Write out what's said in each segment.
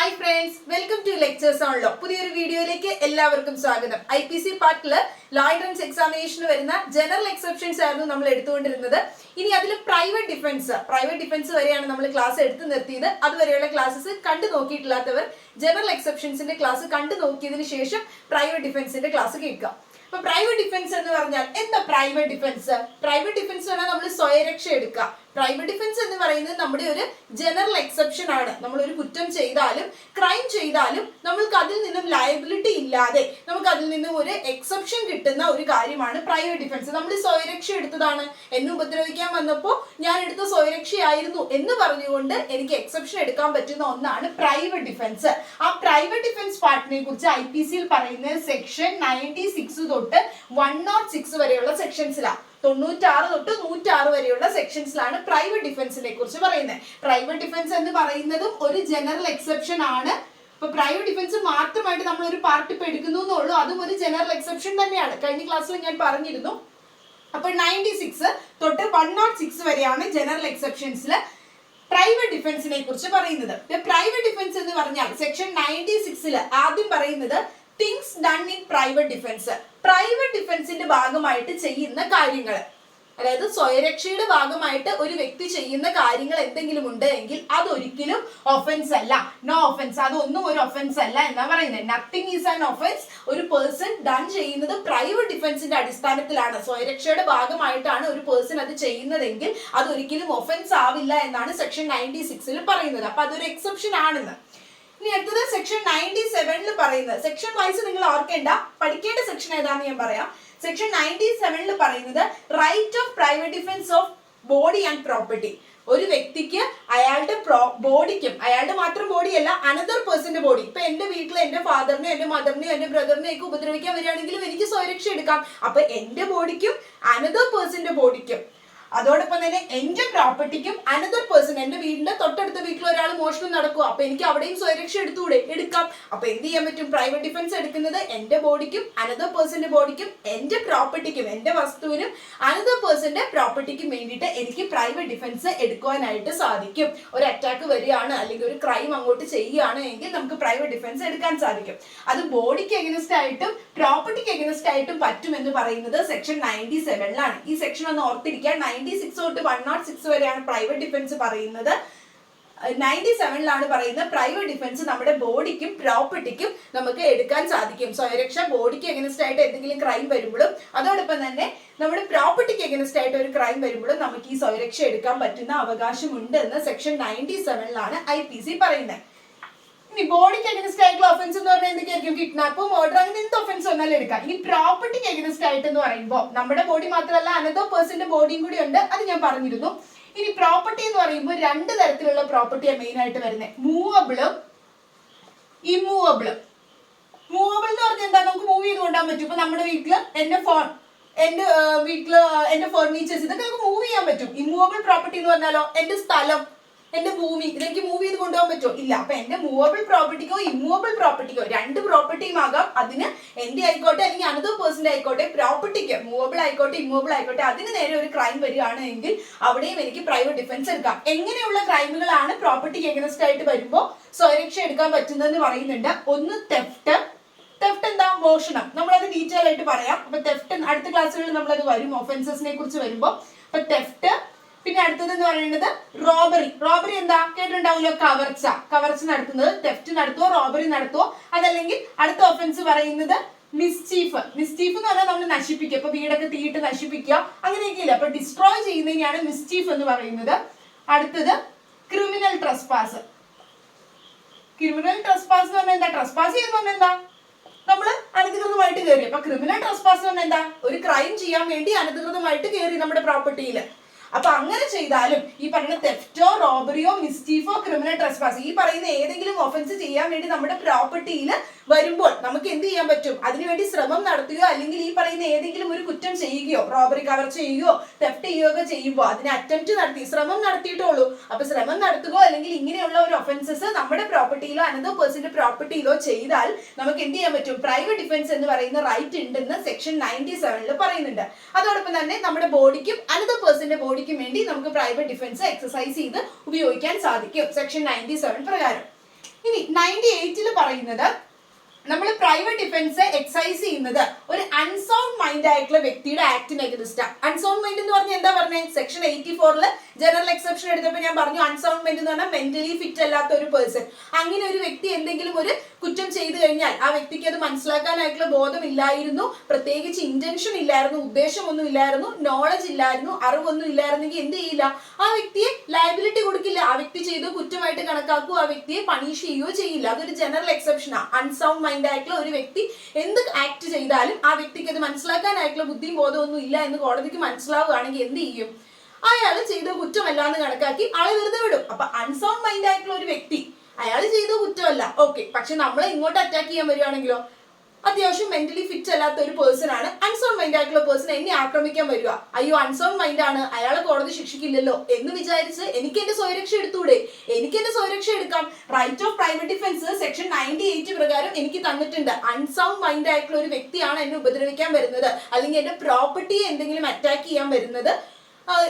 Hi friends, welcome to lectures on law. പുതിയൊരു വീഡിയോയിലേക്ക് എല്ലാവർക്കും സ്വാഗതം. IPC പാർട്ടില് ലോ എൻട്രൻസ് എക്സാമിനേഷന് വരുന്ന ജനറൽ എക്സെപ്ഷൻസ് ആയിരുന്നു നമ്മൾ എടുത്തുകൊണ്ടിരുന്നത്. ഇനി അതിൽ പ്രൈവറ്റ് ഡിഫൻസ് വരെയാണ് നമ്മൾ ക്ലാസ് എടുത്തു നിർത്തിയത്. അതുവരെയുള്ള ക്ലാസ്സസ് കണ്ടു നോക്കിയിട്ടില്ലാത്തവർ ജനറൽ എക്സെപ്ഷൻസിന്റെ ക്ലാസ് കണ്ടു നോക്കിയതിനു ശേഷം പ്രൈവറ്റ് ഡിഫൻസിന്റെ ക്ലാസ് കേൾക്കുക. അപ്പൊ പ്രൈവറ്റ് ഡിഫൻസ് എന്ന് പറഞ്ഞാൽ എന്താ പ്രൈവറ്റ് ഡിഫൻസ്? പ്രൈവറ്റ് ഡിഫൻസ് പറഞ്ഞാൽ നമ്മൾ സ്വയരക്ഷ എടുക്കുക. പ്രൈവറ്റ് ഡിഫൻസ് എന്ന് പറയുന്നത് നമ്മുടെ ഒരു ജനറൽ എക്സെപ്ഷൻ ആണ്. നമ്മൾ ഒരു കുറ്റം ചെയ്താലും ക്രൈം ചെയ്താലും നമ്മൾക്ക് അതിൽ നിന്നും ലയബിലിറ്റി ഇല്ലാതെ നമുക്ക് അതിൽ നിന്നും ഒരു എക്സെപ്ഷൻ കിട്ടുന്ന ഒരു കാര്യമാണ് പ്രൈവറ്റ് ഡിഫൻസ്. നമ്മൾ സ്വയരക്ഷ എടുത്തതാണ്, എന്നെ ഉപദ്രവിക്കാൻ വന്നപ്പോൾ ഞാൻ എടുത്ത സ്വയരക്ഷയായിരുന്നു എന്ന് പറഞ്ഞുകൊണ്ട് എനിക്ക് എക്സെപ്ഷൻ എടുക്കാൻ പറ്റുന്ന ഒന്നാണ് പ്രൈവറ്റ് ഡിഫൻസ്. ആ പ്രൈവറ്റ് ഡിഫൻസ് പാർട്ടിനെ കുറിച്ച് IPCയിൽ പറയുന്നത് സെക്ഷൻ 96 തൊട്ട് 106 വരെയുള്ള സെക്ഷൻസിലാണ്. 96 തൊട്ട് 106 വരെയുള്ള സെക്ഷൻസിലാണ് പ്രൈവറ്റ് ഡിഫൻസിനെ കുറിച്ച് പറയുന്നത്. പ്രൈവറ്റ് ഡിഫൻസ് എന്ന് പറയുന്നതും ഒരു ജനറൽ എക്സെപ്ഷൻ ആണ്. ഇപ്പൊ പ്രൈവറ്റ് ഡിഫൻസ് മാത്രമായിട്ട് നമ്മൾ ഒരു പാർട്ട് ഇപ്പൊ എടുക്കുന്നു എന്നുള്ളൂ, അതും ഒരു ജനറൽ എക്സെപ്ഷൻ തന്നെയാണ്. കഴിഞ്ഞ ക്ലാസ്സിൽ ഞാൻ പറഞ്ഞിരുന്നു. അപ്പൊ 96 തൊട്ട് 106 വരെയാണ് ജനറൽ എക്സെപ്ഷൻസിൽ പ്രൈവറ്റ് ഡിഫൻസിനെ കുറിച്ച് പറയുന്നത്. പ്രൈവറ്റ് ഡിഫൻസ് എന്ന് പറഞ്ഞാൽ സെക്ഷൻ 96 ആദ്യം പറയുന്നത് things done in private defence. Private ഡിഫൻസിന്റെ ഭാഗമായിട്ട് ചെയ്യുന്ന കാര്യങ്ങൾ, അതായത് സ്വയരക്ഷയുടെ ഭാഗമായിട്ട് ഒരു വ്യക്തി ചെയ്യുന്ന കാര്യങ്ങൾ എന്തെങ്കിലും ഉണ്ട് എങ്കിൽ അതൊരിക്കലും ഒഫൻസ് അല്ല. നോ ഒഫൻസ്, അതൊന്നും ഒരു ഒഫൻസ് അല്ല എന്നാ പറയുന്നത്. Nothing is an offence. ഒരു പേഴ്സൺ ഡൺ ചെയ്യുന്നത് പ്രൈവറ്റ് ഡിഫൻസിന്റെ അടിസ്ഥാനത്തിലാണ്, സ്വയരക്ഷയുടെ ഭാഗമായിട്ടാണ് ഒരു പേഴ്സൺ അത് ചെയ്യുന്നതെങ്കിൽ അതൊരിക്കലും ഒഫൻസ് ആവില്ല എന്നാണ് സെക്ഷൻ 96 പറയുന്നത്. അപ്പൊ അതൊരു എക്സെപ്ഷൻ ആണെന്ന്. ഇനി അടുത്തത് സെക്ഷൻ 97 പറയുന്നത്, സെക്ഷൻ വൈസ് നിങ്ങൾ ഓർക്കേണ്ട, പഠിക്കേണ്ട സെക്ഷൻ ഏതാണെന്ന് ഞാൻ പറയാം. സെക്ഷൻ 97 പറയുന്നത് right of private defence of body and property. ഒരു വ്യക്തിക്ക് അയാളുടെ ബോഡിക്കും, അയാളുടെ മാത്രം ബോഡിയല്ല, അനദർ പേഴ്സന്റെ ബോഡി. ഇപ്പൊ എന്റെ വീട്ടിൽ എന്റെ ഫാദറിനെയോ എന്റെ മദറിനെയോ എന്റെ ബ്രദറിനെയോ ഒക്കെ ഉപദ്രവിക്കാൻ വരികയാണെങ്കിലും എനിക്ക് സ്വയരക്ഷ എടുക്കാം. അപ്പൊ എന്റെ ബോഡിക്കും അനദർ പേഴ്സന്റെ ബോഡിക്കും, അതോടൊപ്പം തന്നെ എന്റെ പ്രോപ്പർട്ടിക്കും അനദർ പേഴ്സൺ, എന്റെ വീടിന്റെ തൊട്ടടുത്ത വീട്ടിൽ ഒരാൾ മോഷണം നടക്കുക, അപ്പൊ എനിക്ക് അവിടെയും സ്വയരക്ഷ എടുക്കാം. അപ്പൊ എന്ത് ചെയ്യാൻ പറ്റും? പ്രൈവറ്റ് ഡിഫൻസ് എടുക്കുന്നത് എന്റെ ബോഡിക്കും അനദർ പേഴ്സന്റെ ബോഡിക്കും എന്റെ പ്രോപ്പർട്ടിക്കും, എന്റെ വസ്തുവിനും അനദർ പേഴ്സന്റെ പ്രോപ്പർട്ടിക്കും വേണ്ടിയിട്ട് എനിക്ക് പ്രൈവറ്റ് ഡിഫൻസ് എടുക്കുവാനായിട്ട് സാധിക്കും. ഒരു അറ്റാക്ക് വരികയാണ് അല്ലെങ്കിൽ ഒരു ക്രൈം അങ്ങോട്ട് ചെയ്യുകയാണ് എങ്കിൽ നമുക്ക് പ്രൈവറ്റ് ഡിഫൻസ് എടുക്കാൻ സാധിക്കും. അത് ബോഡിക്ക് എഗനസ്റ്റ് ആയിട്ടും പ്രോപ്പർട്ടിക്ക് എഗനസ്റ്റ് ആയിട്ടും പറ്റുമെന്ന് പറയുന്നത് സെക്ഷൻ 97 ഈ സെക്ഷൻ ഒന്ന് ഓർത്തിരിക്കാൻ. 96 തൊട്ട് 106 വരെയാണ് പ്രൈവറ്റ് ഡിഫൻസ് പറയുന്നത്. 97 പറയുന്നത് പ്രൈവറ്റ് ഡിഫൻസ് നമ്മുടെ ബോഡിക്കും പ്രോപ്പർട്ടിക്കും നമുക്ക് എടുക്കാൻ സാധിക്കും. സ്വയരക്ഷ ബോഡിക്ക് എഗനസ്റ്റ് ആയിട്ട് എന്തെങ്കിലും ക്രൈം വരുമ്പോഴും അതോടൊപ്പം തന്നെ നമ്മുടെ പ്രോപ്പർട്ടിക്ക് എഗനസ്റ്റ് ആയിട്ട് ഒരു ക്രൈം വരുമ്പോഴും നമുക്ക് ഈ സ്വയരക്ഷ എടുക്കാൻ പറ്റുന്ന അവകാശമുണ്ട് എന്ന് സെക്ഷൻ 97 IPC പറയുന്നത്. ഇനി ബോഡിക്ക് എഗനസ്റ്റ് ആയിട്ടുള്ള ഒഫൻസ് എന്ന് പറഞ്ഞാൽ എന്തൊക്കെയായിരിക്കും? കിഡ്നാപ്പ്, മർഡർ, അങ്ങനെ എന്ത് ഒഫൻസ് വന്നാലും എടുക്കാം. ഇനി പ്രോപ്പർട്ടിക്ക് എഗനസ്റ്റ് ആയിട്ട് എന്ന് പറയുമ്പോൾ നമ്മുടെ ബോഡി മാത്രമല്ല അനദർ പേഴ്സന്റെ ബോഡിയും കൂടി ഉണ്ട്, അത് ഞാൻ പറഞ്ഞിരുന്നു. ഇനി പ്രോപ്പർട്ടി എന്ന് പറയുമ്പോൾ രണ്ട് തരത്തിലുള്ള പ്രോപ്പർട്ടിയാണ് മെയിൻ ആയിട്ട് വരുന്നത്, മൂവബിളും ഇമ്മൂവബിളും. മൂവബിൾ എന്ന് പറഞ്ഞാൽ എന്താ? നമുക്ക് മൂവ് ചെയ്ത് കൊണ്ടാൻ പറ്റും. ഇപ്പൊ നമ്മുടെ വീട്ടില് എന്റെ ഫോൺ, എന്റെ ഫർണിച്ചേഴ്സ്, ഇതൊക്കെ നമുക്ക് മൂവ് ചെയ്യാൻ പറ്റും. ഇമ്മൂവബിൾ പ്രോപ്പർട്ടി എന്ന് പറഞ്ഞാലോ എന്റെ സ്ഥലം, എന്റെ ഭൂമി, ഇതെനിക്ക് മൂവ് ചെയ്ത് കൊണ്ടുപോകാൻ പറ്റുമോ? ഇല്ല. അപ്പൊ എന്റെ മൂവബിൾ പ്രോപ്പർട്ടിക്കോ ഇമ്മൂവബിൾ പ്രോപ്പർട്ടിക്കോ രണ്ട് പ്രോപ്പർട്ടിയും ആകാം. അതിന് എന്റെ ആയിക്കോട്ടെ അല്ലെങ്കിൽ അനദർ പേഴ്സന്റെ ആയിക്കോട്ടെ, പ്രോപ്പർട്ടിക്ക് മൂവബിൾ ആയിക്കോട്ടെ ഇമ്മൂവബിൾ ആയിക്കോട്ടെ, അതിന് നേരെ ഒരു ക്രൈം വരികയാണ് എങ്കിൽ അവിടെയും എനിക്ക് പ്രൈവറ്റ് ഡിഫൻസ് എടുക്കാം. എങ്ങനെയുള്ള ക്രൈമുകളാണ് പ്രോപ്പർട്ടിക്ക് എഗനസ്റ്റ് ആയിട്ട് വരുമ്പോൾ സ്വയരക്ഷ എടുക്കാൻ പറ്റുന്നതെന്ന് പറയുന്നുണ്ട്. ഒന്ന് തെഫ്റ്റ്. തെഫ്റ്റ് എന്താ? മോഷണം. നമ്മളത് ഡീറ്റെയിൽ ആയിട്ട് പറയാം. അപ്പൊ തെഫ്റ്റ് അടുത്ത ക്ലാസ്സുകളിൽ നമ്മളത് വരും, ഒഫൻസസിനെ കുറിച്ച് വരുമ്പോൾ. അപ്പൊ തെഫ്റ്റ്. പിന്നെ അടുത്തത് എന്ന് പറയുന്നത് റോബറി. റോബറി എന്താ? കേട്ടിട്ടുണ്ടാവില്ലോ, കവർച്ച നടത്തുന്നത്. തെഫ്റ്റ് നടത്തുവോ റോബറി നടത്തുവോ? അതല്ലെങ്കിൽ അടുത്ത ഒഫൻസ് പറയുന്നത് മിസ്ചീഫ്. മിസ്ചീഫ് എന്ന് പറഞ്ഞാൽ നമ്മൾ നശിപ്പിക്കുക, ഇപ്പൊ വീടൊക്കെ തീയിട്ട് നശിപ്പിക്കുക, അങ്ങനെയൊക്കെ ഇല്ല. അപ്പൊ ഡിസ്ട്രോയ് ചെയ്യുന്നതിനെയാണ് മിസ്ചീഫ് എന്ന് പറയുന്നത്. അടുത്തത് ക്രിമിനൽ ട്രസ്പാസ്. ക്രിമിനൽ ട്രസ്പാസ് എന്ന് പറഞ്ഞാൽ എന്താ? ട്രസ്പാസ് ചെയ്യുന്ന പറഞ്ഞാൽ എന്താ? നമ്മൾ അനധികൃതമായിട്ട് കയറി. അപ്പൊ ക്രിമിനൽ ട്രസ്പാസ് എന്ന് പറഞ്ഞാൽ എന്താ? ഒരു ക്രൈം ചെയ്യാൻ വേണ്ടി അനധികൃതമായിട്ട് കയറി നമ്മുടെ പ്രോപ്പർട്ടിയിൽ. അപ്പൊ അങ്ങനെ ചെയ്താലും ഈ പറയുന്ന തെഫ്റ്റോ റോബറിയോ മിസ്ചീഫോ ക്രിമിനൽ ട്രസ്പാസ്, ഈ പറയുന്ന ഏതെങ്കിലും ഒഫൻസ് ചെയ്യാൻ വേണ്ടി നമ്മുടെ പ്രോപ്പർട്ടിയിൽ വരുമ്പോൾ നമുക്ക് എന്ത് ചെയ്യാൻ പറ്റും? അതിനുവേണ്ടി ശ്രമം നടത്തുകയോ അല്ലെങ്കിൽ ഈ പറയുന്ന ഏതെങ്കിലും ഒരു കുറ്റം ചെയ്യുകയോ, റോബറി കവർച്ച ചെയ്യുകയോ തെഫ്റ്റ് ചെയ്യുകയോ ചെയ്യുമ്പോൾ അതിന് അറ്റംപ്റ്റ് നടത്തി, ശ്രമം നടത്തിയിട്ടുള്ളൂ. അപ്പൊ ശ്രമം നടത്തുകയോ അല്ലെങ്കിൽ ഇങ്ങനെയുള്ള ഒരു ഒഫൻസസ് നമ്മുടെ പ്രോപ്പർട്ടിയിലോ അനദർ പേഴ്സന്റെ പ്രോപ്പർട്ടിയിലോ ചെയ്താൽ നമുക്ക് എന്ത് ചെയ്യാൻ പറ്റും? പ്രൈവറ്റ് ഡിഫൻസ് എന്ന് പറയുന്ന റൈറ്റ് ഉണ്ടെന്ന് സെക്ഷൻ 97 പറയുന്നുണ്ട്. അതോടൊപ്പം തന്നെ നമ്മുടെ ബോഡിക്കും അനദർ പേഴ്സന്റെ ബോഡിക്കും വേണ്ടി നമുക്ക് പ്രൈവറ്റ് ഡിഫൻസ് എക്സസൈസ് ചെയ്ത് ഉപയോഗിക്കാൻ സാധിക്കും സെക്ഷൻ 97 പ്രകാരം. ഇനി 98 പറയുന്നത് നമ്മൾ പ്രൈവറ്റ് ഡിഫൻസ് എക്സസൈസ് ചെയ്യുന്നത് ഒരു അൺസൗണ്ട് മൈൻഡ് ആയിട്ടുള്ള വ്യക്തിയുടെ ആക്ടിന് എഗനിസ്റ്റ്. അൺസൗണ്ട് മൈൻഡ് എന്ന് പറഞ്ഞാൽ എന്താ പറഞ്ഞത്? സെക്ഷൻ 84 ജനറൽ എക്സെപ്ഷൻ എടുത്തപ്പോൾ ഞാൻ പറഞ്ഞു അൺസൗണ്ട് മൈൻഡ് എന്ന് പറഞ്ഞാൽ മെന്റലി ഫിറ്റ് അല്ലാത്ത ഒരു പേഴ്സൺ. അങ്ങനെ ഒരു വ്യക്തി എന്തെങ്കിലും ഒരു കുറ്റം ചെയ്തു കഴിഞ്ഞാൽ ആ വ്യക്തിക്ക് അത് മനസ്സിലാക്കാനായിട്ടുള്ള ബോധമില്ലായിരുന്നു, പ്രത്യേകിച്ച് ഇന്റൻഷൻ ഇല്ലായിരുന്നു, ഉദ്ദേശമൊന്നും ഇല്ലായിരുന്നു, നോളജ് ഇല്ലായിരുന്നു, അറിവൊന്നും ഇല്ലായിരുന്നെങ്കിൽ എന്ത് ചെയ്യില്ല? ആ വ്യക്തിയെ ലയബിലിറ്റി കൊടുക്കില്ല. ആ വ്യക്തി ചെയ്തോ കുറ്റമായിട്ട് കണക്കാക്കുകയോ ആ വ്യക്തിയെ പണിഷ് ചെയ്യുകയോ ചെയ്യില്ല. അതൊരു ജനറൽ എക്സെപ്ഷനാണ്. അൺസൗണ്ട് മൈൻഡ് ആയിട്ടുള്ള ഒരു വ്യക്തി എന്ത് ആക്ട് ചെയ്താലും ആ വ്യക്തിക്ക് അത് മനസ്സിലാക്കാനായിട്ടുള്ള ബുദ്ധിയും ബോധമൊന്നും ഇല്ല എന്ന് കോടതിക്ക് മനസ്സിലാവുകയാണെങ്കിൽ എന്ത് ചെയ്യും? അയാൾ ചെയ്ത കുറ്റമല്ല എന്ന് കണക്കാക്കി ആളെ വെറുതെ വിടും. അപ്പൊ അൺസൗണ്ട് മൈൻഡ് ആയിട്ടുള്ള ഒരു വ്യക്തി അയാൾ ചെയ്ത കുറ്റമല്ല, ഓക്കെ, പക്ഷെ നമ്മളെ ഇങ്ങോട്ട് അറ്റാക്ക് ചെയ്യാൻ വരികയാണെങ്കിലോ? അത്യാവശ്യം മെന്റലി ഫിറ്റ് അല്ലാത്ത ഒരു പേഴ്സൺ ആണ്, അൺസൗണ്ട് മൈൻഡ് ആയിട്ടുള്ള പേഴ്സൺ എന്നെ ആക്രമിക്കാൻ വരിക. അയ്യോ അൺസൗണ്ട് മൈൻഡ് ആണ്, അയാളെ കോടതി ശിക്ഷിക്കില്ലല്ലോ എന്ന് വിചാരിച്ച് എനിക്ക് എന്റെ സ്വയരക്ഷ എടുത്തൂടെ? എനിക്ക് എന്റെ സ്വയരക്ഷ എടുക്കാം. Right of private defence section 98 പ്രകാരം എനിക്ക് തന്നിട്ടുണ്ട്. അൺസൗണ്ട് മൈൻഡ് ആയിട്ടുള്ള ഒരു വ്യക്തിയാണ് എന്നെ ഉപദ്രവിക്കാൻ വരുന്നത്, അല്ലെങ്കിൽ എന്റെ പ്രോപ്പർട്ടിയെ എന്തെങ്കിലും അറ്റാക്ക് ചെയ്യാൻ വരുന്നത്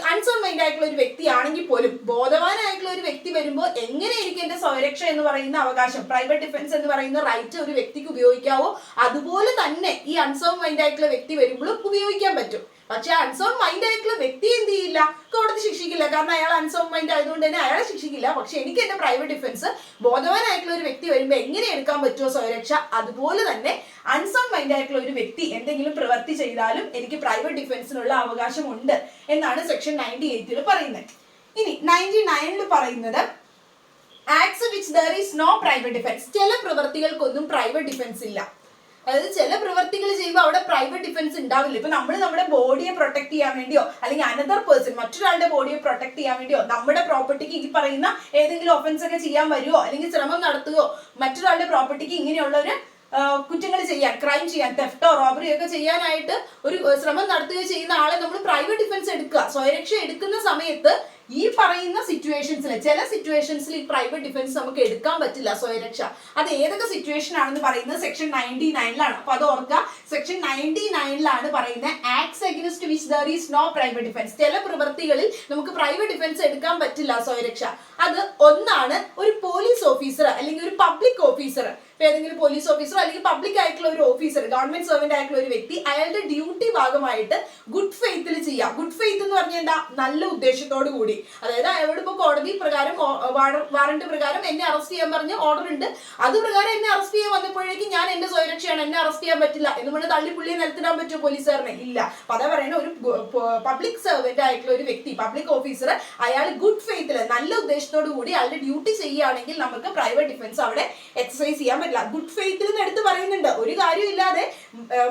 അൺസൗണ്ട് മൈൻഡ് ആയിട്ടുള്ള ഒരു വ്യക്തിയാണെങ്കിൽ പോലും ബോധവാനായിട്ടുള്ള ഒരു വ്യക്തി വരുമ്പോൾ എങ്ങനെ എനിക്ക് എന്റെ സ്വയരക്ഷ എന്ന് പറയുന്ന അവകാശം, പ്രൈവറ്റ് ഡിഫൻസ് എന്ന് പറയുന്ന റൈറ്റ് ഒരു വ്യക്തിക്ക് ഉപയോഗിക്കാവോ അതുപോലെ തന്നെ ഈ അൺസൗണ്ട് മൈൻഡ് ആയിട്ടുള്ള വ്യക്തി വരുമ്പോഴും ഉപയോഗിക്കാൻ പറ്റും. പക്ഷെ അൺസൗണ്ട് മൈൻഡ് ആയിട്ടുള്ള വ്യക്തി എന്ത് ചെയ്യില്ല? കോടതി ശിക്ഷിക്കില്ല. കാരണം അയാൾ അൺസൗണ്ട് മൈൻഡ് ആയതുകൊണ്ട് തന്നെ അയാളെ ശിക്ഷിക്കില്ല. പക്ഷെ എനിക്ക് എന്റെ പ്രൈവറ്റ് ഡിഫൻസ് ബോധവാനായിട്ടുള്ള ഒരു വ്യക്തി വരുമ്പോൾ എങ്ങനെ എടുക്കാൻ പറ്റുമോ സ്വയരക്ഷ, അതുപോലെ തന്നെ അൺസൗണ്ട് മൈൻഡ് ആയിട്ടുള്ള ഒരു വ്യക്തി എന്തെങ്കിലും പ്രവൃത്തി ചെയ്താലും എനിക്ക് പ്രൈവറ്റ് ഡിഫൻസിനുള്ള അവകാശമുണ്ട് എന്നാണ് സെക്ഷൻ 98 പറയുന്നത്. ഇനി 99 പറയുന്നത് acts which there is no private defence. ചില പ്രവൃത്തികൾക്കൊന്നും പ്രൈവറ്റ് ഡിഫൻസ് ഇല്ല. അതായത് ചില പ്രവൃത്തികൾ ചെയ്യുമ്പോൾ അവിടെ പ്രൈവറ്റ് ഡിഫൻസ് ഉണ്ടാവില്ല. ഇപ്പൊ നമ്മൾ നമ്മുടെ ബോഡിയെ പ്രൊട്ടക്ട് ചെയ്യാൻ വേണ്ടിയോ അല്ലെങ്കിൽ അനദർ പേഴ്സൺ മറ്റൊരാളുടെ ബോഡിയെ പ്രൊട്ടക്ട് ചെയ്യാൻ വേണ്ടിയോ നമ്മുടെ പ്രോപ്പർട്ടിക്ക് ഈ പറയുന്ന ഏതെങ്കിലും ഒഫൻസ് ഒക്കെ ചെയ്യാൻ വരുമോ അല്ലെങ്കിൽ ശ്രമം നടത്തുകയോ മറ്റൊരാളുടെ പ്രോപ്പർട്ടിക്ക് ഇങ്ങനെയുള്ള ഒരു കുറ്റങ്ങൾ ചെയ്യാൻ, ക്രൈം ചെയ്യാൻ, തെഫ്റ്റോ റോബറി ഒക്കെ ചെയ്യാനായിട്ട് ഒരു ശ്രമം നടത്തുകയോ ചെയ്യുന്ന ആളെ നമ്മൾ പ്രൈവറ്റ് ഡിഫൻസ് എടുക്കുക. സ്വയരക്ഷ എടുക്കുന്ന സമയത്ത് ഈ പറയുന്ന സിറ്റുവേഷൻസിൽ ചില സിറ്റുവേഷൻസിൽ ഈ പ്രൈവറ്റ് ഡിഫൻസ് നമുക്ക് എടുക്കാൻ പറ്റില്ല സ്വയരക്ഷ. അത് ഏതൊക്കെ സിറ്റുവേഷൻ ആണെന്ന് പറയുന്നത് സെക്ഷൻ 99 അപ്പൊ അത് ഓർക്കുക. സെക്ഷൻ 99 പറയുന്നത് acts against which there is no private defence. ചില പ്രവൃത്തികളിൽ നമുക്ക് പ്രൈവറ്റ് ഡിഫൻസ് എടുക്കാൻ പറ്റില്ല സ്വയരക്ഷ. അത് ഒന്നാണ് ഒരു പോലീസ് ഓഫീസർ അല്ലെങ്കിൽ ഒരു പബ്ലിക് ഓഫീസർ, ഏതെങ്കിലും പോലീസ് ഓഫീസറോ അല്ലെങ്കിൽ പബ്ലിക് ആയിട്ടുള്ള ഒരു ഓഫീസർ, ഗവൺമെന്റ് സർവന്റ് ആയിട്ടുള്ള ഒരു വ്യക്തി അയാളുടെ ഡ്യൂട്ടി ഭാഗമായിട്ട് ഗുഡ് ഫെയ്ത്തിൽ ചെയ്യാം. ഗുഡ് ഫെയ്ത്ത് എന്ന് പറഞ്ഞാൽ എന്താ? നല്ല ഉദ്ദേശത്തോടു കൂടി. അതായത് അയാളോട് ഇപ്പോൾ കോടതി പ്രകാരം വാറന്റ് പ്രകാരം എന്നെ അറസ്റ്റ് ചെയ്യാൻ പറഞ്ഞ ഓർഡർ ഉണ്ട്, അത് പ്രകാരം എന്നെ അറസ്റ്റ് ചെയ്യാൻ വന്നപ്പോഴേക്കും ഞാൻ എന്റെ സ്വയരക്ഷയാണ്, എന്നെ അറസ്റ്റ് ചെയ്യാൻ പറ്റില്ല എന്ന് പറഞ്ഞ് തള്ളിപ്പുള്ളിയെ നിലത്തിടാൻ പറ്റുമോ പോലീസുകാരനെ? ഇല്ല. അപ്പൊ അതാ പറയുന്നത് ഒരു പബ്ലിക് സർവന്റ് ആയിട്ടുള്ള ഒരു വ്യക്തി, പബ്ലിക് ഓഫീസർ, അയാൾ ഗുഡ് ഫെയ്ത്തിൽ നല്ല ഉദ്ദേശത്തോടു കൂടി അയാളുടെ ഡ്യൂട്ടി ചെയ്യുകയാണെങ്കിൽ നമുക്ക് പ്രൈവറ്റ് ഡിഫൻസ് അവിടെ എക്സസൈസ് ചെയ്യാൻ പറ്റില്ല. ഗുഡ് ഫെയ്ത്തിൽ നിന്ന് എടുത്ത് പറയുന്നുണ്ട്. ഒരു കാര്യം ഇല്ലാതെ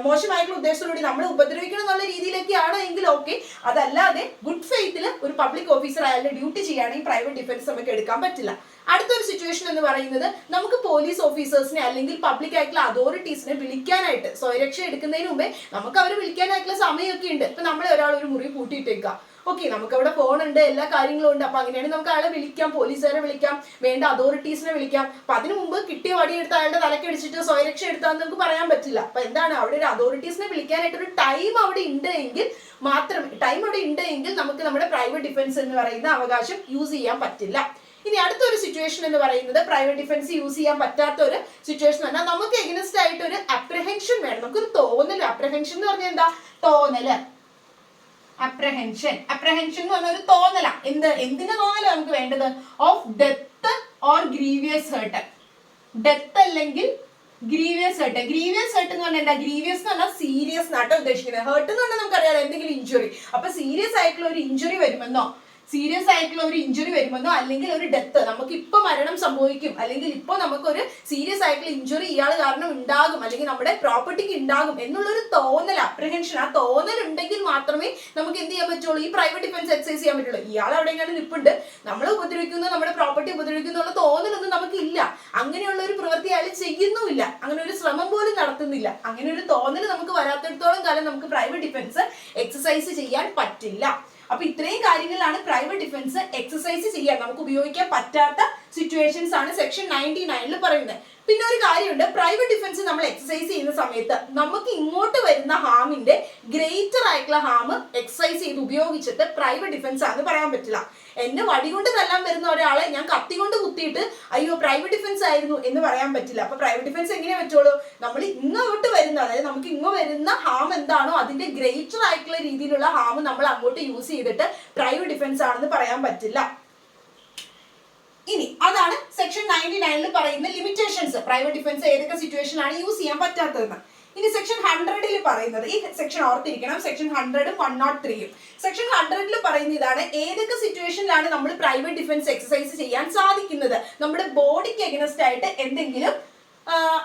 മോശമായിട്ടുള്ള ഉദ്ദേശത്തോടുകൂടി നമ്മൾ ഉപദ്രവിക്കണം എന്നുള്ള രീതിയിലേക്കാണ് എങ്കിൽ ഓക്കെ. അതല്ലാതെ ഗുഡ് ഫെയ്ത്തിൽ ഒരു പബ്ലിക് ഓഫീസർ അയാളുടെ ഡ്യൂട്ടി ചെയ്യുകയാണെങ്കിൽ പ്രൈവറ്റ് ഡിഫൻസ് നമുക്ക് എടുക്കാൻ പറ്റില്ല. അടുത്തൊരു സിറ്റുവേഷൻ എന്ന് പറയുന്നത് നമുക്ക് പോലീസ് ഓഫീസേഴ്സിനെ അല്ലെങ്കിൽ പബ്ലിക് ആയിട്ടുള്ള അതോറിറ്റീസിനെ വിളിക്കാനായിട്ട് സ്വയരക്ഷ എടുക്കുന്നതിന് മുമ്പേ നമുക്ക് അവരെ വിളിക്കാനായിട്ടുള്ള സമയമൊക്കെ ഉണ്ട്. ഇപ്പൊ നമ്മളെ ഒരാൾ ഒരു മുറി കൂട്ടിയിട്ടേക്കാം, ഓക്കെ, നമുക്ക് അവിടെ ഫോൺ ഉണ്ട്, എല്ലാ കാര്യങ്ങളും ഉണ്ട്. അപ്പൊ അങ്ങനെയാണെങ്കിൽ നമുക്ക് അയാളെ വിളിക്കാം, പോലീസുകാരെ വിളിക്കാം, വേണ്ട അതോറിറ്റീസിനെ വിളിക്കാം. അപ്പൊ അതിനു മുമ്പ് കിട്ടിയ വടിയെടുത്ത് അയാളുടെ തലക്കടിച്ചിട്ട് സ്വയരക്ഷ എടുത്താന്ന് നമുക്ക് പറയാൻ പറ്റില്ല. അപ്പൊ എന്താണ്, അവിടെ ഒരു അതോറിറ്റീസിനെ വിളിക്കാനായിട്ട് ഒരു ടൈം അവിടെ ഉണ്ട് എങ്കിൽ മാത്രം, ടൈം അവിടെ ഉണ്ട് എങ്കിൽ നമുക്ക് നമ്മുടെ പ്രൈവറ്റ് ഡിഫൻസ് എന്ന് പറയുന്ന അവകാശം യൂസ് ചെയ്യാൻ പറ്റില്ല. ഇനി അടുത്തൊരു സിറ്റുവേഷൻ എന്ന് പറയുന്നത് പ്രൈവറ്റ് ഡിഫൻസ് യൂസ് ചെയ്യാൻ പറ്റാത്ത ഒരു സിറ്റുവേഷൻ പറഞ്ഞാൽ നമുക്ക് എഗനിസ്റ്റ് ആയിട്ട് ഒരു അപ്രഹെൻഷൻ വേണം, നമുക്കൊരു തോന്നല്. അപ്രഹെൻഷൻ എന്ന് പറഞ്ഞാൽ എന്താ? തോന്നല്. അപ്രഹെൻഷൻ എന്ന് പറഞ്ഞ ഒരു തോന്നല. എന്തിന്റെ തോന്നല നമുക്ക് വേണ്ടത്? Of death or grievous heart. Death അല്ലെങ്കിൽ ഗ്രീവിയസ് ഹേർട്ട്. ഗ്രീവിയസ് ഹേർട്ട് എന്ന് പറഞ്ഞാൽ എന്താ? ഗ്രീവിയസ് എന്ന് പറഞ്ഞാൽ സീരിയസ് നാട്ടോ ഉദ്ദേശിക്കുന്നത്. ഹേർട്ട് എന്ന് പറഞ്ഞാൽ നമുക്കറിയാലോ എന്തെങ്കിലും ഇഞ്ചുറി. അപ്പൊ സീരിയസ് ആയിട്ടുള്ള ഒരു ഇഞ്ചുറി വരുമെന്നോ അല്ലെങ്കിൽ ഒരു ഡെത്ത്, നമുക്ക് ഇപ്പൊ മരണം സംഭവിക്കും, അല്ലെങ്കിൽ ഇപ്പൊ നമുക്കൊരു സീരിയസ് ആയിട്ടുള്ള ഇഞ്ചുറി ഇയാൾ കാരണം ഉണ്ടാകും, അല്ലെങ്കിൽ നമ്മുടെ പ്രോപ്പർട്ടിക്ക് ഉണ്ടാകും എന്നുള്ളൊരു തോന്നൽ, അപ്രഹെൻഷൻ. ആ തോന്നൽ ഉണ്ടെങ്കിൽ മാത്രമേ നമുക്ക് എന്ത് ചെയ്യാൻ പറ്റുള്ളൂ? ഈ പ്രൈവറ്റ് ഡിഫൻസ് എക്സസൈസ് ചെയ്യാൻ പറ്റുള്ളൂ. ഇയാൾ എവിടെയെങ്കിലും നിൽപ്പുണ്ട്, നമ്മളെ ഉപദ്രവിക്കുന്നു, നമ്മുടെ പ്രോപ്പർട്ടി ഉപദ്രവിക്കുന്നു തോന്നലൊന്നും നമുക്കില്ല. അങ്ങനെയുള്ള ഒരു പ്രവൃത്തി അയാൾ ചെയ്യുന്നുമില്ല, അങ്ങനെ ഒരു ശ്രമം പോലും നടത്തുന്നില്ല. അങ്ങനെ ഒരു തോന്നൽ നമുക്ക് വരാത്തിടത്തോളം കാലം നമുക്ക് പ്രൈവറ്റ് ഡിഫൻസ് എക്സസൈസ് ചെയ്യാൻ പറ്റില്ല. അപ്പൊ ഇത്രയും കാര്യങ്ങളിലാണ് പ്രൈവറ്റ് ഡിഫൻസ് എക്സസൈസ് ചെയ്യാൻ നമുക്ക് ഉപയോഗിക്കാൻ പറ്റാത്ത സിറ്റുവേഷൻസ് ആണ് സെക്ഷൻ 99 പറയുന്നത്. പിന്നെ ഒരു കാര്യമുണ്ട്, പ്രൈവറ്റ് ഡിഫൻസ് നമ്മൾ എക്സസൈസ് ചെയ്യുന്ന സമയത്ത് നമുക്ക് ഇങ്ങോട്ട് വരുന്ന ഹാമിന്റെ ഗ്രേറ്റർ ആയിട്ടുള്ള ഹാം എക്സസൈസ് ചെയ്ത് ഉപയോഗിച്ചിട്ട് പ്രൈവറ്റ് ഡിഫൻസ് ആണെന്ന് പറയാൻ പറ്റില്ല. എന്നെ വടി കൊണ്ട് തല്ലാൻ വരുന്ന ഒരാളെ ഞാൻ കത്തി കൊണ്ട് കുത്തിയിട്ട് അയ്യോ പ്രൈവറ്റ് ഡിഫൻസ് ആയിരുന്നു എന്ന് പറയാൻ പറ്റില്ല. അപ്പൊ പ്രൈവറ്റ് ഡിഫൻസ് എങ്ങനെ പറ്റുള്ളൂ? നമ്മൾ ഇങ്ങോട്ട് വരുന്ന, അതായത് നമുക്ക് ഇങ്ങ് വരുന്ന ഹാം എന്താണോ അതിന്റെ ഗ്രേറ്റർ ആയിട്ടുള്ള രീതിയിലുള്ള ഹാം നമ്മൾ അങ്ങോട്ട് യൂസ് ചെയ്തിട്ട് പ്രൈവറ്റ് ഡിഫൻസ് ആണെന്ന് പറയാൻ പറ്റില്ല. ഇനി അതാണ് സെക്ഷൻ 99 പറയുന്ന ലിമിറ്റേഷൻസ്, പ്രൈവറ്റ് ഡിഫൻസ് ഏതൊക്കെ സിറ്റുവേഷനിലാണ് യൂസ് ചെയ്യാൻ പറ്റാത്തതെന്ന്. ഇനി സെക്ഷൻ 100 പറയുന്നത്, ഈ സെക്ഷൻ ഓർത്തിരിക്കണം, സെക്ഷൻ 100 103. സെക്ഷൻ 100 പറയുന്ന ഇതാണ്, ഏതൊക്കെ സിറ്റുവേഷനിലാണ് നമ്മൾ പ്രൈവറ്റ് ഡിഫൻസ് എക്സസൈസ് ചെയ്യാൻ സാധിക്കുന്നത്. നമ്മുടെ ബോഡിക്ക് എഗനസ്റ്റ് ആയിട്ട് എന്തെങ്കിലും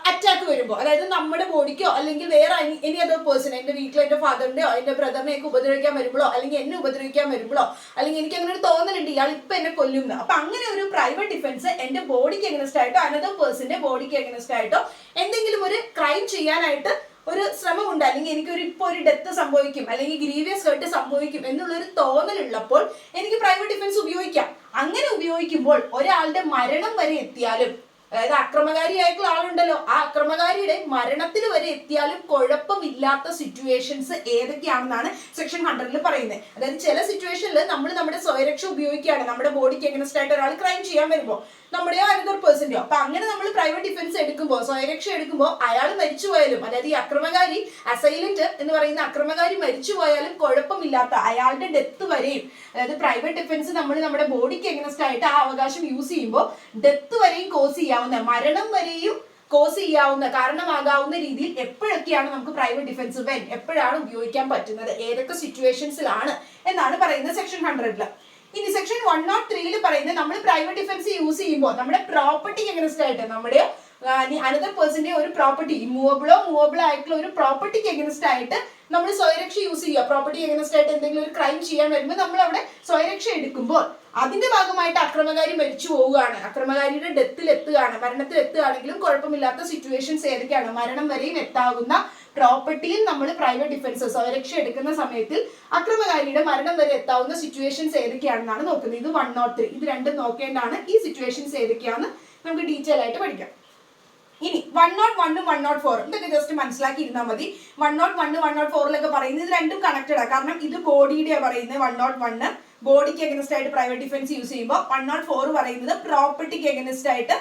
അറ്റാക്ക് വരുമ്പോൾ, അതായത് നമ്മുടെ ബോഡിക്കോ അല്ലെങ്കിൽ വേറെ എനി അതർ പേഴ്സൺ, എന്റെ വീട്ടിൽ എന്റെ ഫാദറിന്റെയോ എന്റെ ബ്രദറിനെയൊക്കെ ഉപദ്രവിക്കാൻ വരുമ്പോഴോ അല്ലെങ്കിൽ എന്നെ ഉപദ്രവിക്കാൻ വരുമ്പോഴോ അല്ലെങ്കിൽ എനിക്ക് അങ്ങനെ ഒരു തോന്നലുണ്ട് ഇയാൾ ഇപ്പൊ എന്നെ കൊല്ലുന്നു, അപ്പൊ അങ്ങനെ ഒരു പ്രൈവറ്റ് ഡിഫൻസ് എന്റെ ബോഡിക്ക് എഗനസ്റ്റ് ആയിട്ടോ അനദർ പേഴ്സന്റെ ബോഡിക്ക് എഗനസ്റ്റ് ആയിട്ടോ എന്തെങ്കിലും ഒരു ക്രൈം ചെയ്യാനായിട്ട് ഒരു ശ്രമമുണ്ട്, അല്ലെങ്കിൽ എനിക്കൊരു ഇപ്പൊ ഒരു ഡെത്ത് സംഭവിക്കും അല്ലെങ്കിൽ ഗ്രീവിയസ് ഹേർട്ട് സംഭവിക്കും എന്നുള്ളൊരു തോന്നലുള്ളപ്പോൾ എനിക്ക് പ്രൈവറ്റ് ഡിഫൻസ് ഉപയോഗിക്കാം. അങ്ങനെ ഉപയോഗിക്കുമ്പോൾ ഒരാളുടെ മരണം വരെ എത്തിയാലും, അതായത് അക്രമകാരിയായിട്ടുള്ള ആളുണ്ടല്ലോ, ആ അക്രമകാരിയുടെ മരണത്തിൽ വരെ എത്തിയാലും കുഴപ്പമില്ലാത്ത സിറ്റുവേഷൻസ് ഏതൊക്കെയാണെന്നാണ് സെക്ഷൻ 100 പറയുന്നത്. അതായത് ചില സിറ്റുവേഷനിൽ നമ്മൾ നമ്മുടെ സ്വയരക്ഷ ഉപയോഗിക്കുകയാണ്, നമ്മുടെ ബോഡിക്ക് എഗനസ്റ്റ് ആയിട്ട് ഒരാൾ ക്രൈം ചെയ്യാൻ വരുമ്പോൾ, നമ്മുടെയോ അനദർ പേഴ്സന്റെയോ, അപ്പൊ അങ്ങനെ നമ്മൾ പ്രൈവറ്റ് ഡിഫൻസ് എടുക്കുമ്പോൾ, സ്വയരക്ഷ എടുക്കുമ്പോൾ അയാൾ മരിച്ചു പോയാലും, അതായത് ഈ അക്രമകാരി അസൈലന്റ് എന്ന് പറയുന്ന അക്രമകാരി മരിച്ചു പോയാലും കുഴപ്പമില്ലാത്ത അയാളുടെ ഡെത്ത് വരെയും, അതായത് പ്രൈവറ്റ് ഡിഫൻസ് നമ്മൾ നമ്മുടെ ബോഡിക്ക് എഗനസ്റ്റ് ആയിട്ട് ആ അവകാശം യൂസ് ചെയ്യുമ്പോൾ ഡെത്ത് വരെയും കോസ് ചെയ്യാവുന്ന, മരണം വരെയും കോസ് ചെയ്യാവുന്ന, കാരണമാകാവുന്ന രീതിയിൽ എപ്പോഴൊക്കെയാണ് നമുക്ക് പ്രൈവറ്റ് ഡിഫൻസ് എപ്പോഴാണ് ഉപയോഗിക്കാൻ പറ്റുന്നത്, ഏതൊക്കെ സിറ്റുവേഷൻസിലാണ് എന്നാണ് പറയുന്നത് സെക്ഷൻ 100. ഇനി സെക്ഷൻ 103 പറയുന്നത്, നമ്മൾ പ്രൈവറ്റ് ഡിഫൻസ് യൂസ് ചെയ്യുമ്പോൾ നമ്മുടെ പ്രോപ്പർട്ടിക്ക് എഗനസ്റ്റ് ആയിട്ട്, നമ്മുടെ അനദർ പേഴ്സന്റെ ഒരു പ്രോപ്പർട്ടി, മൂവബിളോ ആയിട്ടുള്ള ഒരു പ്രോപ്പർട്ടിക്ക് എഗനസ്റ്റ് ആയിട്ട് നമ്മൾ സ്വയരക്ഷ യൂസ് ചെയ്യുക. പ്രോപ്പർട്ടി എഗനസ്റ്റ് ആയിട്ട് എന്തെങ്കിലും ഒരു ക്രൈം ചെയ്യാൻ വരുമ്പോൾ നമ്മൾ അവിടെ സ്വയരക്ഷ എടുക്കുമ്പോൾ അതിന്റെ ഭാഗമായിട്ട് അക്രമകാരി മരിച്ചു പോവുകയാണ്, അക്രമകാരിയുടെ ഡെത്തിൽ എത്തുകയാണ്, മരണത്തിൽ എത്തുകയാണെങ്കിലും കുഴപ്പമില്ലാത്ത സിറ്റുവേഷൻസ് ഏതൊക്കെയാണ്, മരണം വരെയും എത്താവുന്ന പ്രോപ്പർട്ടിയിൽ നമ്മൾ പ്രൈവറ്റ് ഡിഫൻസ് സ്വയരക്ഷ എടുക്കുന്ന സമയത്തിൽ അക്രമകാരിയുടെ മരണം വരെ എത്താവുന്ന സിറ്റുവേഷൻസ് ഏതൊക്കെയാണെന്നാണ് നോക്കുന്നത്. ഇത് 103, ഇത് രണ്ടും നോക്കേണ്ടതാണ്. ഈ സിറ്റുവേഷൻസ് ഏതൊക്കെയാണെന്ന് നമുക്ക് ഡീറ്റെയിൽ ആയിട്ട് പഠിക്കാം. ഇനി 101 104 ഇതൊക്കെ ജസ്റ്റ് മനസ്സിലാക്കി ഇരുന്നാൽ മതി. 101 104 പറയുന്നത് ഇത് രണ്ടും കണക്റ്റഡ് ആണ്, കാരണം ഇത് ബോഡിയുടെ പറയുന്നത് 101 ബോഡിക്ക് എഗനസ്റ്റ് ആയിട്ട് പ്രൈവറ്റ് ഡിഫൻസ് യൂസ് ചെയ്യുമ്പോൾ, 104 പറയുന്നത് പ്രോപ്പർട്ടിക്ക് എഗനസ്റ്റ് ആയിട്ട്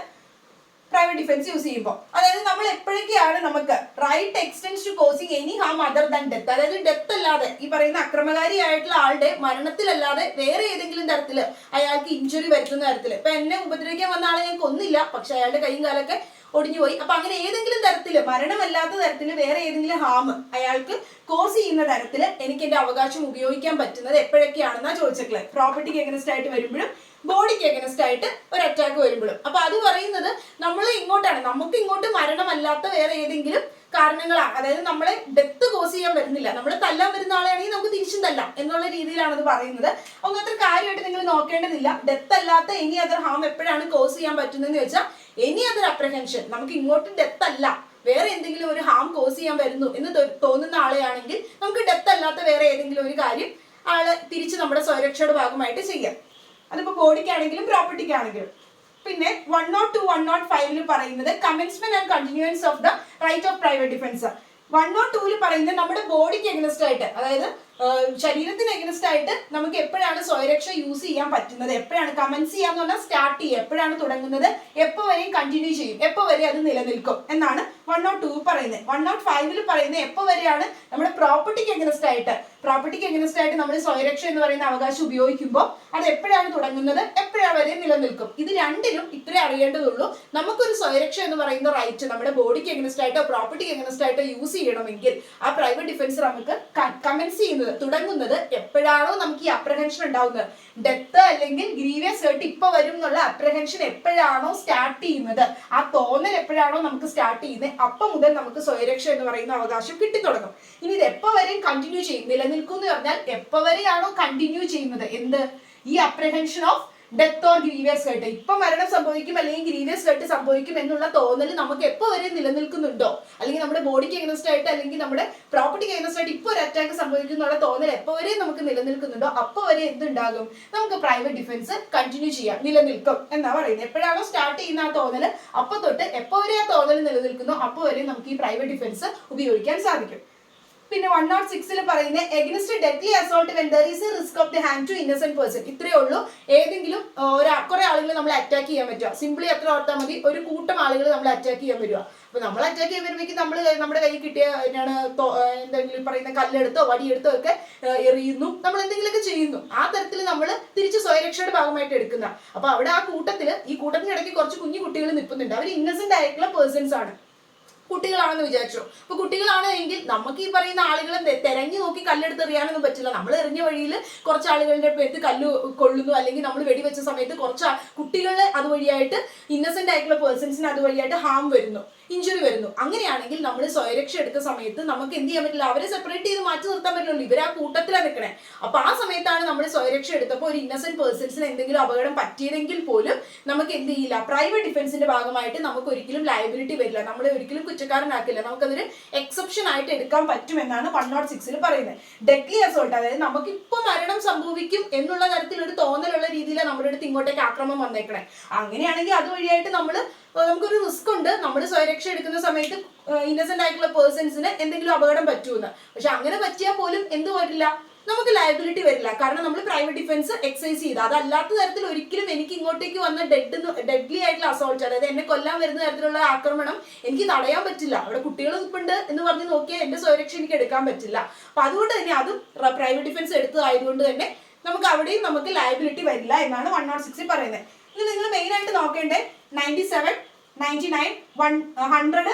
പ്രൈവറ്റ് ഡിഫൻസ് യൂസ് ചെയ്യുമ്പോൾ. അതായത് നമ്മൾ എപ്പോഴൊക്കെയാണ് നമുക്ക് right extends to causing any harm other than death, അതായത് ഡെത്ത് അല്ലാതെ ഈ പറയുന്ന അക്രമകാരി ആയിട്ടുള്ള ആളുടെ മരണത്തിലല്ലാതെ വേറെ ഏതെങ്കിലും തരത്തില് അയാൾക്ക് ഇഞ്ചുറി വരുത്തുന്ന തരത്തില്, ഇപ്പൊ എന്നെ ഉപദ്രവിക്കാൻ വന്ന ആളെ ഞാൻ കൊന്നില്ല, പക്ഷെ അയാളുടെ കൈയും കാലൊക്കെ ഒടിഞ്ഞുപോയി, അപ്പൊ അങ്ങനെ ഏതെങ്കിലും തരത്തില് മരണമല്ലാത്ത തരത്തില് വേറെ ഏതെങ്കിലും ഹാം അയാൾക്ക് കോസ് ചെയ്യുന്ന തരത്തില് എനിക്ക് എന്റെ അവകാശം ഉപയോഗിക്കാൻ പറ്റുന്നത് എപ്പോഴൊക്കെയാണെന്നാ ചോദിച്ചേക്കളെ, പ്രോപ്പർട്ടിക്ക് എഗനസ്റ്റ് ആയിട്ട് വരുമ്പോഴും ബോഡിക്ക് എഗനസ്റ്റ് ആയിട്ട് ഒരു അറ്റാക്ക് വരുമ്പോഴും. അപ്പൊ അത് പറയുന്നത് നമ്മൾ ഇങ്ങോട്ടാണ്, നമുക്ക് ഇങ്ങോട്ട് മരണമല്ലാത്ത വേറെ ഏതെങ്കിലും കാരണങ്ങളാണ്, അതായത് നമ്മളെ ഡെത്ത് കോസ് ചെയ്യാൻ വരുന്നില്ല, നമ്മൾ തല്ലാൻ വരുന്ന ആളെയാണെങ്കിൽ നമുക്ക് തിരിച്ചും തല്ലാം എന്നുള്ള രീതിയിലാണ് അത് പറയുന്നത്. ഒന്നും അത്ര കാര്യമായിട്ട് നിങ്ങൾ നോക്കേണ്ടതില്ല. ഡെത്ത് അല്ലാത്ത എനി അതർ ഹാം എപ്പോഴാണ് കോസ് ചെയ്യാൻ പറ്റുന്നതെന്ന് വെച്ചാൽ, എനി അതർ അപ്രഹെൻഷൻ, നമുക്ക് ഇങ്ങോട്ട് ഡെത്ത് അല്ല വേറെ എന്തെങ്കിലും ഒരു ഹാം കോസ് ചെയ്യാൻ വരുന്നു എന്ന് തോന്നുന്ന ആളെയാണെങ്കിൽ നമുക്ക് ഡെത്ത് അല്ലാത്ത വേറെ ഏതെങ്കിലും ഒരു കാര്യം ആള് തിരിച്ച് നമ്മുടെ സ്വയരക്ഷയുടെ ഭാഗമായിട്ട് ചെയ്യാം. അതിപ്പോ ബോഡിക്കാണെങ്കിലും പ്രോപ്പർട്ടിക്കാണെങ്കിലും. പിന്നെ 102 105 പറയുന്നത് commencement and continuance of the right of private defence. 102 പറയുന്നത് നമ്മുടെ ബോഡിക്ക് എഗനസ്റ്റ് ആയിട്ട്, അതായത് ശരീരത്തിന് എഗനസ്റ്റ് ആയിട്ട് നമുക്ക് എപ്പോഴാണ് സ്വയരക്ഷ യൂസ് ചെയ്യാൻ പറ്റുന്നത്, എപ്പോഴാണ് കമൻസ് ചെയ്യാന്ന് പറഞ്ഞാൽ സ്റ്റാർട്ട് ചെയ്യുക, എപ്പോഴാണ് തുടങ്ങുന്നത്, എപ്പോ വരെയും കണ്ടിന്യൂ ചെയ്യും, എപ്പോ വരെ അത് നിലനിൽക്കും എന്നാണ് 102 പറയുന്നത്. 105 പറയുന്നത് എപ്പോ വരെയാണ് നമ്മുടെ പ്രോപ്പർട്ടിക്ക് എഗനസ്റ്റ് ആയിട്ട് നമ്മൾ സ്വയരക്ഷ എന്ന് പറയുന്ന അവകാശം ഉപയോഗിക്കുമ്പോൾ അത് എപ്പോഴാണ് തുടങ്ങുന്നത്, എപ്പോഴാണ് വരെ നിലനിൽക്കും. ഇത് രണ്ടിനും ഇത്രേ അറിയേണ്ടതുള്ളൂ. നമുക്കൊരു സ്വയരക്ഷ എന്ന് പറയുന്ന റൈറ്റ് നമ്മുടെ ബോഡിക്ക് എഗനസ്റ്റ് ആയിട്ടോ പ്രോപ്പർട്ടിക്ക് എഗനസ്റ്റ് ആയിട്ടോ യൂസ് ചെയ്യണമെങ്കിൽ ആ പ്രൈവറ്റ് ഡിഫൻസ് നമുക്ക് കമൻസ് ചെയ്യുന്നത്, തുടങ്ങുന്നത് എപ്പോഴാണോ നമുക്ക് ഈ അപ്രഹെൻഷൻ ഉണ്ടാവുന്നത്, ഡെത്ത് അല്ലെങ്കിൽ ഗ്രീവിയസ് ഹേർട്ട് ഇപ്പൊ വരും എന്നുള്ള അപ്രഹെൻഷൻ എപ്പോഴാണോ സ്റ്റാർട്ട് ചെയ്യുന്നത്, ആ തോന്നൽ എപ്പോഴാണോ നമുക്ക് സ്റ്റാർട്ട് ചെയ്യുന്നത്, അപ്പൊ മുതൽ നമുക്ക് സ്വയരക്ഷ എന്ന് പറയുന്ന അവകാശം കിട്ടിത്തുടങ്ങും. ഇനി ഇത് എപ്പോ വരെയും കണ്ടിന്യൂ ചെയ്യും, നിലനിൽക്കും എന്ന് പറഞ്ഞാൽ എപ്പോ വരെയാണോ കണ്ടിന്യൂ ചെയ്യുന്നത്, എന്ത് ഈ apprehension of death or grievous hurt, ഇപ്പൊ മരണം സംഭവിക്കും അല്ലെങ്കിൽ ഗ്രീവിയസ് ഹേർട്ട് സംഭവിക്കും എന്നുള്ള തോന്നൽ നമുക്ക് എപ്പോ വരെ നിലനിൽക്കുന്നുണ്ടോ, അല്ലെങ്കിൽ നമ്മുടെ ബോഡിക്ക് എഗനസ്റ്റ് ആയിട്ട് അല്ലെങ്കിൽ നമ്മുടെ പ്രോപ്പർട്ടിക്ക് എഗനസ്റ്റ് ആയിട്ട് ഇപ്പോൾ ഒരു അറ്റാക്ക് സംഭവിക്കും എന്നുള്ള തോന്നൽ എപ്പോ വരെ നമുക്ക് നിലനിൽക്കുന്നുണ്ടോ അപ്പോൾ വരെ എന്തുണ്ടാകും, നമുക്ക് പ്രൈവറ്റ് ഡിഫൻസ് കണ്ടിന്യൂ ചെയ്യാം, നിലനിൽക്കും എന്നാ പറയുന്നത്. എപ്പോഴാണോ സ്റ്റാർട്ട് ചെയ്യുന്ന ആ തോന്നൽ അപ്പൊ തൊട്ട് എപ്പോ വരെ ആ തോന്നൽ നിലനിൽക്കുന്നോ അപ്പോൾ വരെ നമുക്ക് ഈ പ്രൈവറ്റ് ഡിഫൻസ് ഉപയോഗിക്കാൻ സാധിക്കും. പിന്നെ 106 പറയുന്നത് against deadly assault when there is a risk of the ഹാൻഡ് ടു ഇന്നസെന്റ് പേഴ്സൺ. ഇത്രയേ ഉള്ളൂ. ഏതെങ്കിലും കുറെ ആളുകൾ നമ്മൾ അറ്റാക്ക് ചെയ്യാൻ പറ്റുക, സിംപ്ലി എത്ര ഓർത്താൽ മതി, ഒരു കൂട്ടം ആളുകൾ നമ്മൾ അറ്റാക്ക് ചെയ്യാൻ പറ്റുക. അപ്പൊ നമ്മൾ അറ്റാക്ക് ചെയ്യാൻ വരുമ്പോഴേക്കും നമ്മൾ നമ്മുടെ കയ്യിൽ കിട്ടിയ എന്തെങ്കിലും പറയുന്ന കല്ലെടുത്തോ വടിയെടുത്തോ ഒക്കെ എറിയുന്നു, നമ്മൾ എന്തെങ്കിലുമൊക്കെ ചെയ്യുന്നു. ആ തരത്തിൽ നമ്മൾ തിരിച്ച് സ്വയരക്ഷയുടെ ഭാഗമായിട്ട് എടുക്കുന്ന. അപ്പൊ അവിടെ ആ കൂട്ടത്തിനിടയ്ക്ക് കുറച്ച് കുഞ്ഞു കുട്ടികൾ നിൽക്കുന്നുണ്ട്. അവർ ഇന്നസെന്റ് ആയിട്ടുള്ള പേഴ്സൺസ് ആണ്, കുട്ടികളാണെന്ന് വിചാരിച്ചു. അപ്പൊ കുട്ടികളാണ് എങ്കിൽ നമുക്ക് ഈ പറയുന്ന ആളുകളെ തെരഞ്ഞു നോക്കി കല്ലെടുത്ത് എറിയാനൊന്നും പറ്റില്ല. നമ്മൾ എറിഞ്ഞ വഴിയിൽ കുറച്ച് ആളുകളുടെ പേര് കല്ല് കൊള്ളുന്നു, അല്ലെങ്കിൽ നമ്മൾ വെടിവെച്ച സമയത്ത് കുറച്ച് കുട്ടികളെ അതുവഴിയായിട്ട് ഇന്നസെന്റ് ആയിട്ടുള്ള പേഴ്സൺസിന് അതുവഴിയായിട്ട് ഹാം വരുന്നു, ഇഞ്ചുറി വരുന്നു. അങ്ങനെയാണെങ്കിൽ നമ്മൾ സ്വയരക്ഷ എടുക്കുന്ന സമയത്ത് നമുക്ക് എന്ത് ചെയ്യാൻ പറ്റില്ല, അവരെ സെപ്പറേറ്റ് ചെയ്ത് മാറ്റി നിർത്താൻ പറ്റില്ലല്ലോ, ഇവർ ആ കൂട്ടത്തിലാണ് നിൽക്കണേ. അപ്പൊ ആ സമയത്താണ് നമ്മൾ സ്വയരക്ഷ എടുത്തപ്പോൾ ഒരു ഇന്നസെന്റ് പേഴ്സൺസിന് എന്തെങ്കിലും അപകടം പറ്റിയതെങ്കിൽ പോലും നമുക്ക് എന്ത് ചെയ്യില്ല, പ്രൈവറ്റ് ഡിഫൻസിന്റെ ഭാഗമായിട്ട് നമുക്ക് ഒരിക്കലും ലയബിലിറ്റി വരില്ല, നമ്മളെ ഒരിക്കലും കുറ്റക്കാരനാക്കില്ല, നമുക്കതൊരു എക്സെപ്ഷൻ ആയിട്ട് എടുക്കാൻ പറ്റുമെന്നാണ് 106 പറയുന്നത്. ഡെഡ്ലി അസോൾട്ട്, അതായത് നമുക്കിപ്പോ മരണം സംഭവിക്കും എന്നുള്ള തരത്തിൽ ഒരു തോന്നലുള്ള രീതിയിലാണ് നമ്മുടെ അടുത്ത് ഇങ്ങോട്ടേക്ക് ആക്രമണം വന്നേക്കണേ. അങ്ങനെയാണെങ്കിൽ അതുവഴിയായിട്ട് നമുക്കൊരു റിസ്ക് ഉണ്ട്, നമ്മൾ സ്വയരക്ഷ എടുക്കുന്ന സമയത്ത് ഇന്നസെന്റ് ആയിട്ടുള്ള പേഴ്സൺസിന് എന്തെങ്കിലും അപകടം പറ്റുമെന്ന്. പക്ഷെ അങ്ങനെ പറ്റിയാൽ പോലും എന്ത് വരില്ല, നമുക്ക് ലയബിലിറ്റി വരില്ല. കാരണം നമ്മൾ പ്രൈവറ്റ് ഡിഫൻസ് എക്സസൈസ് ചെയ്ത്, അതല്ലാത്ത തരത്തിൽ ഒരിക്കലും എനിക്ക് ഇങ്ങോട്ടേക്ക് വന്ന ഡെഡ്ലി ആയിട്ടുള്ള അസോൾട്ട്, അതായത് എന്നെ കൊല്ലാൻ വരുന്ന തരത്തിലുള്ള ആക്രമണം എനിക്ക് തടയാൻ പറ്റില്ല. അവിടെ കുട്ടികൾ നിൽപ്പുണ്ട് എന്ന് പറഞ്ഞ് നോക്കിയാൽ എന്റെ സ്വയരക്ഷ എനിക്ക് എടുക്കാൻ പറ്റില്ല. അപ്പൊ അതുകൊണ്ട് തന്നെ അതും പ്രൈവറ്റ് ഡിഫൻസ് എടുത്തതായതുകൊണ്ട് തന്നെ നമുക്ക് അവിടെയും നമുക്ക് ലയബിലിറ്റി വരില്ല എന്നാണ് 106 പറയുന്നത്. ഇത് നിങ്ങൾ മെയിൻ ആയിട്ട് നോക്കേണ്ടത് 97, 99, 100,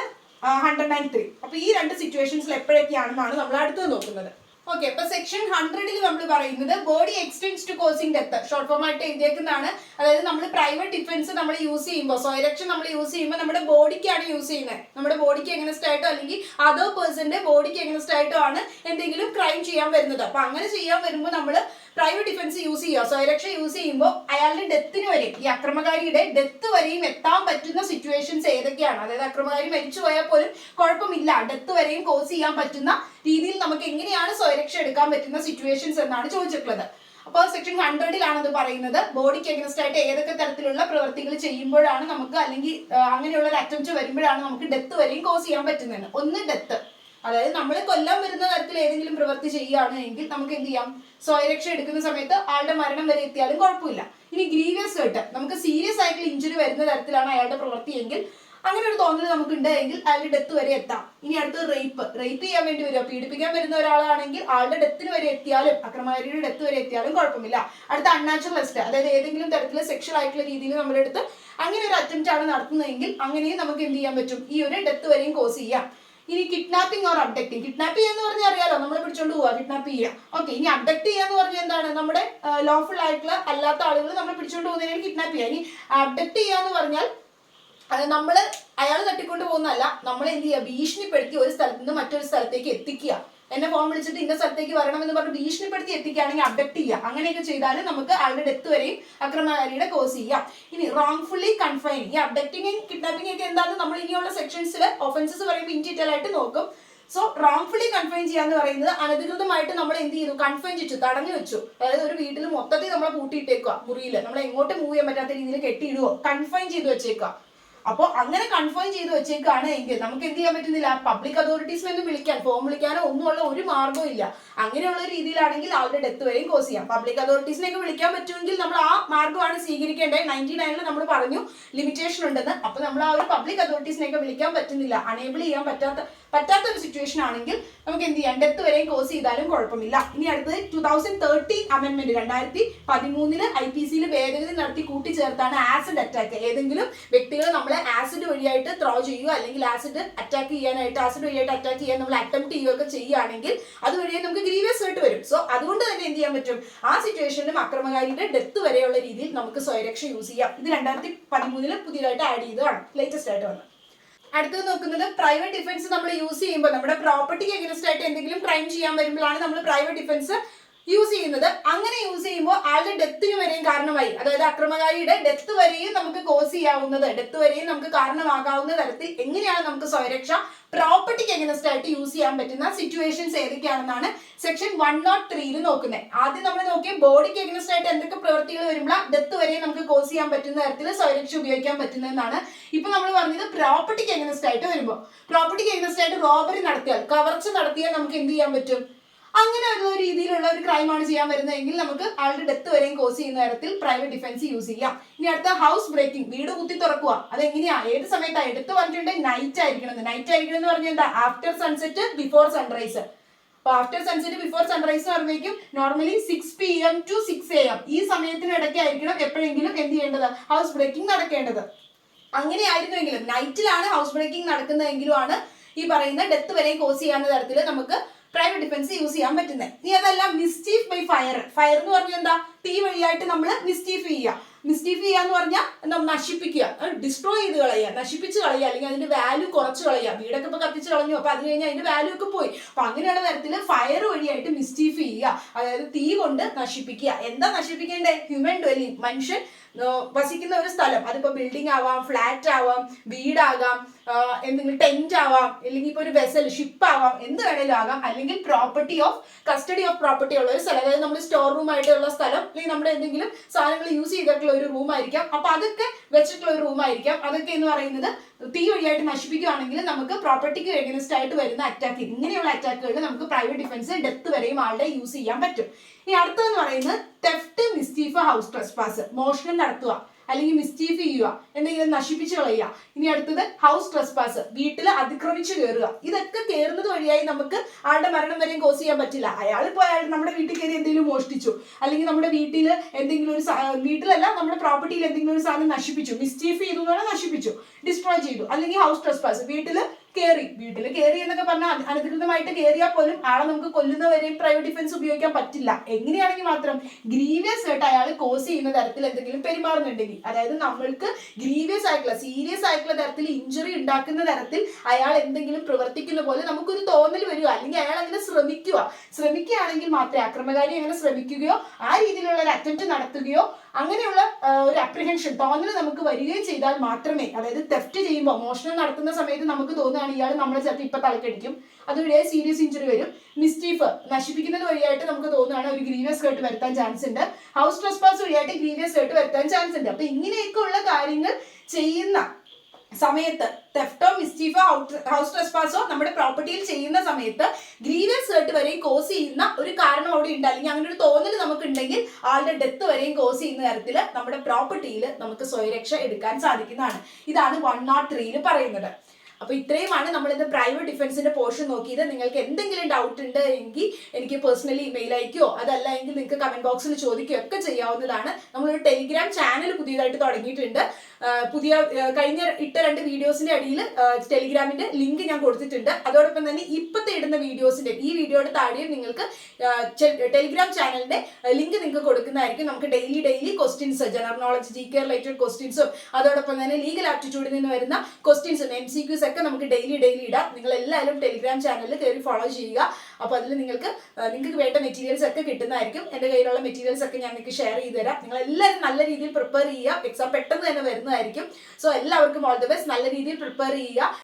103. അപ്പൊ ഈ രണ്ട് സിറ്റുവേഷൻസിൽ എപ്പോഴൊക്കെയാണെന്നാണ് നമ്മൾ അടുത്തത് നോക്കുന്നത്. ഓക്കെ, അപ്പൊ സെക്ഷൻ 100 നമ്മൾ പറയുന്നത് body extends to causing death, short form ആയിട്ട് എഴുതിയേക്കുന്നതാണ്. അതായത് നമ്മൾ പ്രൈവറ്റ് ഡിഫൻസ് നമ്മൾ യൂസ് ചെയ്യുമ്പോൾ, സ്വയരക്ഷ നമ്മൾ യൂസ് ചെയ്യുമ്പോൾ നമ്മുടെ ബോഡിക്കാണ് യൂസ് ചെയ്യുന്നത്. നമ്മുടെ ബോഡിക്ക് എഗനസ്റ്റ് ആയിട്ടോ അല്ലെങ്കിൽ അതർ പേഴ്സന്റെ ബോഡിക്ക് എഗനസ്റ്റ് ആയിട്ടോ ആണ് എന്തെങ്കിലും ക്രൈം ചെയ്യാൻ വരുന്നത്. അപ്പൊ അങ്ങനെ ചെയ്യാൻ വരുമ്പോൾ നമ്മൾ പ്രൈവറ്റ് ഡിഫൻസ് യൂസ് ചെയ്യുക, സ്വയരക്ഷ യൂസ് ചെയ്യുമ്പോൾ അയാളുടെ ഡെത്തിന് വരെയും, ഈ അക്രമകാരിയുടെ ഡെത്ത് വരെയും എത്താൻ പറ്റുന്ന സിറ്റുവേഷൻസ് ഏതൊക്കെയാണ്, അതായത് അക്രമകാരി മരിച്ചു പോയാൽ പോലും കുഴപ്പമില്ല, ഡെത്ത് വരെയും കോസ് ചെയ്യാൻ പറ്റുന്ന രീതിയിൽ നമുക്ക് എങ്ങനെയാണ് സ്വയരക്ഷ എടുക്കാൻ പറ്റുന്ന സിറ്റുവേഷൻസ് എന്നാണ് ചോദിച്ചിട്ടുള്ളത്. അപ്പോൾ സെക്ഷൻ 100 അത് പറയുന്നത് ബോഡിക്ക് എഗനസ്റ്റ് ആയിട്ട് ഏതൊക്കെ തരത്തിലുള്ള പ്രവൃത്തികൾ ചെയ്യുമ്പോഴാണ് നമുക്ക്, അല്ലെങ്കിൽ അങ്ങനെയുള്ള ഒരു അറ്റംപ്റ്റ് വരുമ്പോഴാണ് നമുക്ക് ഡെത്ത് വരെയും കോസ് ചെയ്യാൻ പറ്റുന്നത്. ഒന്ന് ഡെത്ത്, അതായത് നമ്മളെ കൊല്ലാൻ വരുന്ന തരത്തിൽ ഏതെങ്കിലും പ്രവൃത്തി ചെയ്യുകയാണ് എങ്കിൽ നമുക്ക് എന്ത് ചെയ്യാം, സ്വയരക്ഷ എടുക്കുന്ന സമയത്ത് ആളുടെ മരണം വരെ എത്തിയാലും കുഴപ്പമില്ല. ഇനി ഗ്രീവിയസ് ഹേർട്ട്, നമുക്ക് സീരിയസ് ആയിട്ടുള്ള ഇഞ്ചുറി വരുന്ന തരത്തിലാണ് അയാളുടെ പ്രവൃത്തി എങ്കിൽ, അങ്ങനെ ഒരു തോന്നൽ നമുക്ക് ഉണ്ട് എങ്കിൽ അയാളുടെ ഡെത്ത് വരെ എത്താം. ഇനി അടുത്തത് റേപ്പ് ചെയ്യാൻ വേണ്ടി വരിക, പീഡിപ്പിക്കാൻ വരുന്ന ഒരാളാണെങ്കിൽ ആളുടെ ഡെത്തിന് വരെ എത്തിയാലും, അക്രമകാരിയുടെ ഡെത്ത് വരെ എത്തിയാലും കുഴപ്പമില്ല. അടുത്ത അൺനാച്ചുറൽ അറസ്റ്റ്, അതായത് ഏതെങ്കിലും തരത്തിൽ സെക്ഷൽ ആയിട്ടുള്ള രീതിയിൽ നമ്മുടെ അടുത്ത് അങ്ങനെ ഒരു അറ്റംപ്റ്റ് ആണ് നടത്തുന്നതെങ്കിൽ അങ്ങനെയും നമുക്ക് എന്ത് ചെയ്യാൻ പറ്റും, ഈ ഒരു ഡെത്ത് വരെയും കോസ് ചെയ്യാം. ഇനി കിഡ്നാപ്പിംഗ് ഓർ അബ്ഡക്റ്റിംഗ്, കിഡ്നാപ്പ് ചെയ്യാന്ന് പറഞ്ഞാൽ അറിയാലോ, നമ്മളെ പിടിച്ചോണ്ട് പോവാ, കിഡ്നാപ്പ് ചെയ്യുക. ഓക്കെ, ഇനി അബ്ഡക്ട് ചെയ്യാന്ന് പറഞ്ഞാൽ എന്താണ്, നമ്മുടെ ലോഫുൾ ആയിട്ടുള്ള അല്ലാത്ത ആളുകൾ നമ്മളെ പിടിച്ചോണ്ട് പോകുന്നതിനാണ് കിഡ്നാപ്പ് ചെയ്യുക. ഇനി അബ്ഡക്ട് ചെയ്യാന്ന് പറഞ്ഞാൽ നമ്മള് അയാൾ തട്ടിക്കൊണ്ട് പോകുന്നതല്ല, നമ്മൾ എന്ത് ചെയ്യുക, ഭീഷണിപ്പെടുത്തി ഒരു സ്ഥലത്ത് നിന്ന് മറ്റൊരു സ്ഥലത്തേക്ക് എത്തിക്കുക. എന്നെ ഫോൺ വിളിച്ചിട്ട് ഇന്ന സ്ഥലത്തേക്ക് വരണമെന്ന് പറഞ്ഞ് ഭീഷണിപ്പെടുത്തി എത്തിക്കുകയാണെങ്കിൽ അബ്ഡക്ട് ചെയ്യുക. അങ്ങനെയൊക്കെ ചെയ്താലും നമുക്ക് ആളുടെ ഡെത്ത് വരെയും അക്രമകാരിയുടെ കോസ് ചെയ്യാം. ഇനി റോങ്ഫുള്ളി കൺഫൈൻ, ഈ അബ്ഡക്റ്റിംഗ് കിഡ്നാപ്പിംഗ് ഒക്കെ എന്താണെന്ന് നമ്മൾ ഇനിയുള്ള സെക്ഷൻസിൽ ഒഫൻസസ് പറയുമ്പോൾ ഇൻ ഡീറ്റെയിൽ ആയിട്ട് നോക്കും. സോ റോങ്ഫുള്ളി കൺഫൈൻ ചെയ്യാന്ന് പറയുന്നത് അനധികൃതമായിട്ട് നമ്മൾ എന്ത് ചെയ്തു, കൺഫൈൻ ചെയ്തു, തടഞ്ഞു വെച്ചു. അതായത് ഒരു വീട്ടിൽ മൊത്തത്തിൽ നമ്മളെ കൂട്ടിയിട്ടേക്കുക, മുറിയിൽ നമ്മൾ എങ്ങോട്ട് മൂവ് ചെയ്യാൻ പറ്റാത്ത രീതിയിൽ കെട്ടിയിടുവോ, കൺഫൈൻ ചെയ്ത് വെച്ചേക്കുക. അപ്പോൾ അങ്ങനെ കൺഫൈൻ ചെയ്ത് വെച്ചേക്കാണ് എങ്കിൽ നമുക്ക് എന്ത് ചെയ്യാൻ പറ്റുന്നില്ല, പബ്ലിക് അതോറിറ്റീസിനൊന്നും വിളിക്കാൻ, ഫോം വിളിക്കാനോ ഒന്നുമുള്ള ഒരു മാർഗ്ഗവും ഇല്ല. അങ്ങനെയുള്ള രീതിയിലാണെങ്കിൽ ആളുടെ ഡെത്ത് വരെയും കോസ് ചെയ്യാം. പബ്ലിക് അതോറിറ്റീസിനെയൊക്കെ വിളിക്കാൻ പറ്റുമെങ്കിൽ നമ്മൾ ആ മാർഗ്ഗമാണ് സ്വീകരിക്കേണ്ടത്. 99 നമ്മൾ പറഞ്ഞു ലിമിറ്റേഷൻ ഉണ്ടെന്ന്. അപ്പൊ നമ്മൾ ആ ഒരു പബ്ലിക് അതോറിറ്റീസിനെയൊക്കെ വിളിക്കാൻ പറ്റുന്നില്ല, അണേബിൾ ചെയ്യാൻ പറ്റാത്ത ഒരു സിറ്റുവേഷൻ ആണെങ്കിൽ നമുക്ക് എന്ത് ചെയ്യാം, ഡെത്ത് വരെയും കോസ് ചെയ്താലും കുഴപ്പമില്ല. ഇനി അടുത്തത് 2013 അമെന്റ്മെന്റ്, 2013 IPC ഭേദഗതി നടത്തി കൂട്ടിച്ചേർത്താണ് ആസിഡ് അറ്റാക്ക്. ഏതെങ്കിലും വ്യക്തികൾ നമ്മളെ ആസിഡ് വഴിയായിട്ട് ത്രോ ചെയ്യുക, അല്ലെങ്കിൽ ആസിഡ് വഴിയായിട്ട് അറ്റാക്ക് ചെയ്യാൻ നമ്മൾ അറ്റംപ്റ്റ് ചെയ്യുകയൊക്കെ ചെയ്യുകയാണെങ്കിൽ അതുവഴിയെ നമുക്ക് ഗ്രീവിയസ് ഹേർട്ട് വരും. സോ അതുകൊണ്ട് തന്നെ എന്ത് ചെയ്യാൻ പറ്റും, ആ സിറ്റുവേഷനിലും അക്രമകാരിയുടെ ഡെത്ത് വരെയുള്ള രീതിയിൽ നമുക്ക് സ്വയരക്ഷ യൂസ് ചെയ്യാം. ഇത് 2013 പുതിയതായിട്ട് ആഡ് ചെയ്തതാണ്, ലേറ്റസ്റ്റ് ആയിട്ട് വന്നത്. അടുത്തത് നോക്കുന്നത് പ്രൈവറ്റ് ഡിഫൻസ് നമ്മൾ യൂസ് ചെയ്യുമ്പോൾ നമ്മുടെ പ്രോപ്പർട്ടിക്ക് എഗനസ്റ്റ് ആയിട്ട് എന്തെങ്കിലും ക്രൈം ചെയ്യാൻ വരുമ്പോഴാണ് നമ്മൾ പ്രൈവറ്റ് ഡിഫൻസ് യൂസ് ചെയ്യുന്നത്. അങ്ങനെ യൂസ് ചെയ്യുമ്പോൾ ആളുടെ ഡെത്തിന് വരെയും കാരണമായി, അതായത് അക്രമകാരിയുടെ ഡെത്ത് വരെയും നമുക്ക് കോസ് ചെയ്യാവുന്നത്, ഡെത്ത് വരെയും നമുക്ക് കാരണമാകാവുന്ന തരത്തിൽ എങ്ങനെയാണ് നമുക്ക് സ്വയരക്ഷ പ്രോപ്പർട്ടിക്ക് എഗനസ്റ്റ് ആയിട്ട് യൂസ് ചെയ്യാൻ പറ്റുന്ന സിറ്റുവേഷൻസ് ഏതൊക്കെയാണെന്നാണ് സെക്ഷൻ 103 നോക്കുന്നത്. ആദ്യം നമ്മൾ നോക്കിയ ബോഡിക്ക് എഗനസ്റ്റ് ആയിട്ട് എന്തൊക്കെ പ്രവൃത്തികൾ വരുമ്പോൾ ഡെത്ത് വരെ നമുക്ക് കോസ് ചെയ്യാൻ പറ്റുന്ന തരത്തിൽ സ്വയരക്ഷ ഉപയോഗിക്കാൻ പറ്റുന്നതെന്നാണ്. ഇപ്പൊ നമ്മൾ പറഞ്ഞത് പ്രോപ്പർട്ടിക്ക് എഗനസ്റ്റ് ആയിട്ട് വരുമ്പോൾ, പ്രോപ്പർട്ടിക്ക് എഗനസ്റ്റ് ആയിട്ട് റോബറി നടത്തിയാൽ, കവർച്ച നടത്തിയാൽ നമുക്ക് എന്ത് ചെയ്യാൻ പറ്റും? അങ്ങനെ ഉള്ള രീതിയിലുള്ള ഒരു ക്രൈമാണ് ചെയ്യാൻ വരുന്നതെങ്കിൽ നമുക്ക് ആളുടെ ഡെത്ത് വരെയും കോസ് ചെയ്യുന്ന തരത്തിൽ പ്രൈവറ്റ് ഡിഫൻസ് യൂസ് ചെയ്യാം. ഇനി അടുത്ത ഹൗസ് ബ്രേക്കിംഗ്, വീട് കുത്തി തുറക്കുക. അതെങ്ങനെയാ, ഏത് സമയത്താണ്? എടുത്ത് പറഞ്ഞിട്ടുണ്ടെങ്കിൽ നൈറ്റ് ആയിരിക്കണം. നൈറ്റ് ആയിരിക്കണം എന്ന് പറഞ്ഞാൽ എന്താ? After sunset before sunrise. അപ്പൊ ആഫ്റ്റർ സൺസെറ്റ് ബിഫോർ സൺറൈസ് പറയുമ്പോഴേക്കും നോർമലി 6 PM to 6 AM ഈ സമയത്തിനിടയ്ക്കായിരിക്കണം എപ്പോഴെങ്കിലും എന്ത് ചെയ്യേണ്ടത്? ഹൗസ് ബ്രേക്കിംഗ് നടക്കേണ്ടത്. അങ്ങനെ ആയിരുന്നുവെങ്കിലും നൈറ്റിലാണ് ഹൗസ് ബ്രേക്കിംഗ് നടക്കുന്നതെങ്കിലും ആണ് ഈ പറയുന്ന ഡെത്ത് വരെ കോസ് ചെയ്യാവുന്ന തരത്തിൽ നമുക്ക് പ്രൈവറ്റ് ഡിഫൻസ് യൂസ് ചെയ്യാൻ പറ്റുന്നത്. ഇനി അതല്ല മിസ്ചീഫ് ബൈ ഫയർ. ഫയർ എന്ന് പറഞ്ഞാൽ എന്താ? തീ വഴിയായിട്ട് നമ്മൾ മിസ്ചീഫ് ചെയ്യുക. മിസ്ചീഫ് ചെയ്യുക എന്ന് പറഞ്ഞാൽ നശിപ്പിക്കുക, ഡിസ്ട്രോയ് ചെയ്ത് കളയുക, നശിപ്പിച്ച് കളയുക, അല്ലെങ്കിൽ അതിന്റെ വാല്യൂ കുറച്ച് കളയുക. വീടൊക്കെ ഇപ്പൊ കത്തിച്ച് കളഞ്ഞു, അപ്പൊ അത് കഴിഞ്ഞാൽ അതിന്റെ വാല്യൂ ഒക്കെ പോയി. അപ്പൊ അങ്ങനെയുള്ള തരത്തിൽ ഫയർ വഴിയായിട്ട് മിസ്ചീഫ് ചെയ്യുക, അതായത് തീ കൊണ്ട് നശിപ്പിക്കുക. എന്താ നശിപ്പിക്കേണ്ടത്? ഹ്യൂമൻ ഡ്വെല്ലിംഗ്, മനുഷ്യൻ വസിക്കുന്ന ഒരു സ്ഥലം. അതിപ്പോ ബിൽഡിംഗ് ആവാം, ഫ്ലാറ്റ് ആവാം, വീടാകാം, എന്തെങ്കിലും ടെന്റ് ആവാം, അല്ലെങ്കിൽ ഇപ്പൊ ഒരു വെസൽ, ഷിപ്പ് ആവാം, എന്ത് വേണേലും ആകാം. അല്ലെങ്കിൽ property of custody of property ഉള്ള ഒരു സ്ഥലം, അതായത് നമ്മൾ സ്റ്റോർ റൂം ആയിട്ടുള്ള സ്ഥലം, അല്ലെങ്കിൽ നമ്മുടെ എന്തെങ്കിലും സാധനങ്ങൾ യൂസ് ചെയ്തിട്ടുള്ള ഒരു റൂം ആയിരിക്കാം. അപ്പൊ അതൊക്കെ വെച്ചിട്ടുള്ള ഒരു റൂം ആയിരിക്കാം. അതൊക്കെ എന്ന് പറയുന്നത് തീ വഴിയായിട്ട് നശിപ്പിക്കുകയാണെങ്കിൽ നമുക്ക് പ്രോപ്പർട്ടിക്ക് എഗനസ്റ്റ് ആയിട്ട് വരുന്ന അറ്റാക്ക്, ഇങ്ങനെയുള്ള അറ്റാക്കുകളിൽ നമുക്ക് പ്രൈവറ്റ് ഡിഫൻസ് ഡെത്ത് വരെയും ആളുടെ യൂസ് ചെയ്യാൻ പറ്റും. ഇനി അടുത്തതെന്ന് പറയുന്നത് തെഫ്റ്റ്, മിസ്ചീഫ്, ഹൗസ് ട്രസ്പാസ്, മോഷണം നടത്തുക അല്ലെങ്കിൽ മിസ്ചീഫ് ചെയ്യുക, എന്തെങ്കിലും നശിപ്പിച്ച് കളയുക. ഇനി അടുത്തത് ഹൗസ് ട്രസ്പാസ്, വീട്ടിൽ അതിക്രമിച്ച് കയറുക. ഇതൊക്കെ കയറുന്നത് വഴിയായി നമുക്ക് ആളുടെ മരണം വരെയും കോസ് ചെയ്യാൻ പറ്റില്ല. അയാൾ ഇപ്പോൾ നമ്മുടെ വീട്ടിൽ കയറി എന്തെങ്കിലും മോഷ്ടിച്ചു, അല്ലെങ്കിൽ നമ്മുടെ വീട്ടിൽ എന്തെങ്കിലും ഒരു വീട്ടിലല്ല നമ്മുടെ പ്രോപ്പർട്ടിയിൽ എന്തെങ്കിലും ഒരു സാധനം നശിപ്പിച്ചു, മിസ്ചീഫ് ചെയ്തു എന്ന് പറഞ്ഞാൽ നശിപ്പിച്ചു, ഡിസ്ട്രോയ് ചെയ്തു. അല്ലെങ്കിൽ ഹൗസ് ട്രസ്പാസ്, വീട്ടിൽ കയറി എന്നൊക്കെ പറഞ്ഞാൽ അനധികൃതമായിട്ട് കയറിയാൽ പോലും ആളെ നമുക്ക് കൊല്ലുന്നവരെയും പ്രൈവറ്റ് ഡിഫൻസ് ഉപയോഗിക്കാൻ പറ്റില്ല. എങ്ങനെയാണെങ്കിൽ മാത്രം ഗ്രീവിയസ് ആയിട്ട് അയാൾ കോസ് ചെയ്യുന്ന തരത്തിൽ എന്തെങ്കിലും പെരുമാറുന്നുണ്ടെങ്കിൽ, അതായത് നമ്മൾക്ക് ഗ്രീവിയസ് ആയിട്ടുള്ള സീരിയസ് ആയിട്ടുള്ള തരത്തിൽ ഇഞ്ചുറി ഉണ്ടാക്കുന്ന തരത്തിൽ അയാൾ എന്തെങ്കിലും പ്രവർത്തിക്കുന്ന പോലെ നമുക്കൊരു തോന്നൽ വരിക, അല്ലെങ്കിൽ അയാൾ അങ്ങനെ ശ്രമിക്കുകയാണെങ്കിൽ മാത്രമേ, അക്രമകാരി അങ്ങനെ ശ്രമിക്കുകയോ ആ രീതിയിലുള്ള ഒരു അറ്റംപ്റ്റ് നടത്തുകയോ അങ്ങനെയുള്ള ഒരു അപ്രിഹെൻഷൻ തോന്നൽ നമുക്ക് വരികയും ചെയ്താൽ മാത്രമേ, അതായത് തെഫ്റ്റ് ചെയ്യുമ്പോൾ, മോഷണം നടത്തുന്ന സമയത്ത് നമുക്ക് തോന്നുകയാണ് ഇയാൾ നമ്മളെ ചിലപ്പോൾ ഇപ്പൊ തലക്കടിക്കും, അതുവഴിയായി സീരിയസ് ഇഞ്ചുറി വരും. മിസ്ചീഫ്, നശിപ്പിക്കുന്നത് വഴിയായിട്ട് നമുക്ക് തോന്നുകയാണ് ഒരു ഗ്രീവിയസ് ഹേർട്ട് വരുത്താൻ ചാൻസ് ഉണ്ട്. ഹൗസ് ട്രസ്പാസ് വഴിയായിട്ട് ഗ്രീവിയസ് ഹേർട്ട് വരുത്താൻ ചാൻസ് ഉണ്ട്. അപ്പൊ ഇങ്ങനെയൊക്കെ ഉള്ള കാര്യങ്ങൾ ചെയ്യുന്ന സമയത്ത്, തെഫ്റ്റോ മിസ്ചീഫോ ഹൗസ് ട്രസ്പാസോ നമ്മുടെ പ്രോപ്പർട്ടിയിൽ ചെയ്യുന്ന സമയത്ത് ഗ്രീവിയസ് ഹേർട്ട് വരെയും കോസ് ചെയ്യുന്ന ഒരു കാരണം അവിടെ ഉണ്ട്, അല്ലെങ്കിൽ അങ്ങനെ ഒരു തോന്നൽ നമുക്ക് ഉണ്ടെങ്കിൽ ആളുടെ ഡെത്ത് വരെയും കോസ് ചെയ്യുന്ന തരത്തിൽ നമ്മുടെ പ്രോപ്പർട്ടിയിൽ നമുക്ക് സ്വയരക്ഷ എടുക്കാൻ സാധിക്കുന്നതാണ്. ഇതാണ് 103 പറയുന്നത്. അപ്പൊ ഇത്രയുമാണ് നമ്മൾ ഇന്ന് പ്രൈവറ്റ് ഡിഫൻസിന്റെ പോർഷൻ നോക്കിയത്. നിങ്ങൾക്ക് എന്തെങ്കിലും ഡൗട്ട് ഉണ്ട് എങ്കിൽ എനിക്ക് പേഴ്സണലി ഇമെയിൽ അയക്കുകയോ അതല്ല എങ്കിൽ നിങ്ങൾക്ക് കമന്റ് ബോക്സിൽ ചോദിക്കുകയോ ഒക്കെ ചെയ്യാവുന്നതാണ്. നമ്മളൊരു ടെലിഗ്രാം ചാനൽ പുതിയതായിട്ട് തുടങ്ങിയിട്ടുണ്ട്. കഴിഞ്ഞ ഇട്ട 2 വീഡിയോസിന്റെ അടിയിൽ ടെലിഗ്രാമിന്റെ ലിങ്ക് ഞാൻ കൊടുത്തിട്ടുണ്ട്. അതോടൊപ്പം തന്നെ ഇപ്പോഴത്തെ ഇടുന്ന വീഡിയോസിന്റെ ഈ വീഡിയോയുടെ താഴെയും നിങ്ങൾക്ക് ടെലിഗ്രാം ചാനലിന്റെ ലിങ്ക് നിങ്ങൾക്ക് കൊടുക്കുന്നതായിരിക്കും. നമുക്ക് daily questions, general knowledge, GK related ക്വസ്റ്റ്യൻസും അതോടൊപ്പം തന്നെ ലീഗൽ ആപ്റ്റിറ്റ്യൂഡിൽ നിന്ന് വരുന്ന ക്വസ്റ്റ്യൻസും MCQs ഒക്കെ നമുക്ക് ഡെയിലി ഇടാം. നിങ്ങൾ എല്ലാവരും ടെലിഗ്രാം ചാനലിൽ കയറി ഫോളോ ചെയ്യുക. അപ്പോൾ അതിൽ നിങ്ങൾക്ക് വേണ്ട മെറ്റീരിയൽസ് ഒക്കെ കിട്ടുന്നതായിരിക്കും. എൻ്റെ കയ്യിലുള്ള മെറ്റീരിയൽസ് ഒക്കെ ഞാൻ നിങ്ങൾക്ക് ഷെയർ ചെയ്ത് തരാം. നിങ്ങൾ എല്ലാവരും നല്ല രീതിയിൽ പ്രിപ്പയർ ചെയ്യുക. എക്സാം പെട്ടെന്ന് തന്നെ വരുന്നതായിരിക്കും. സോ എല്ലാവർക്കും ഓൾ ദി ബെസ്റ്റ്. നല്ല രീതിയിൽ പ്രിപ്പയർ ചെയ്യുക.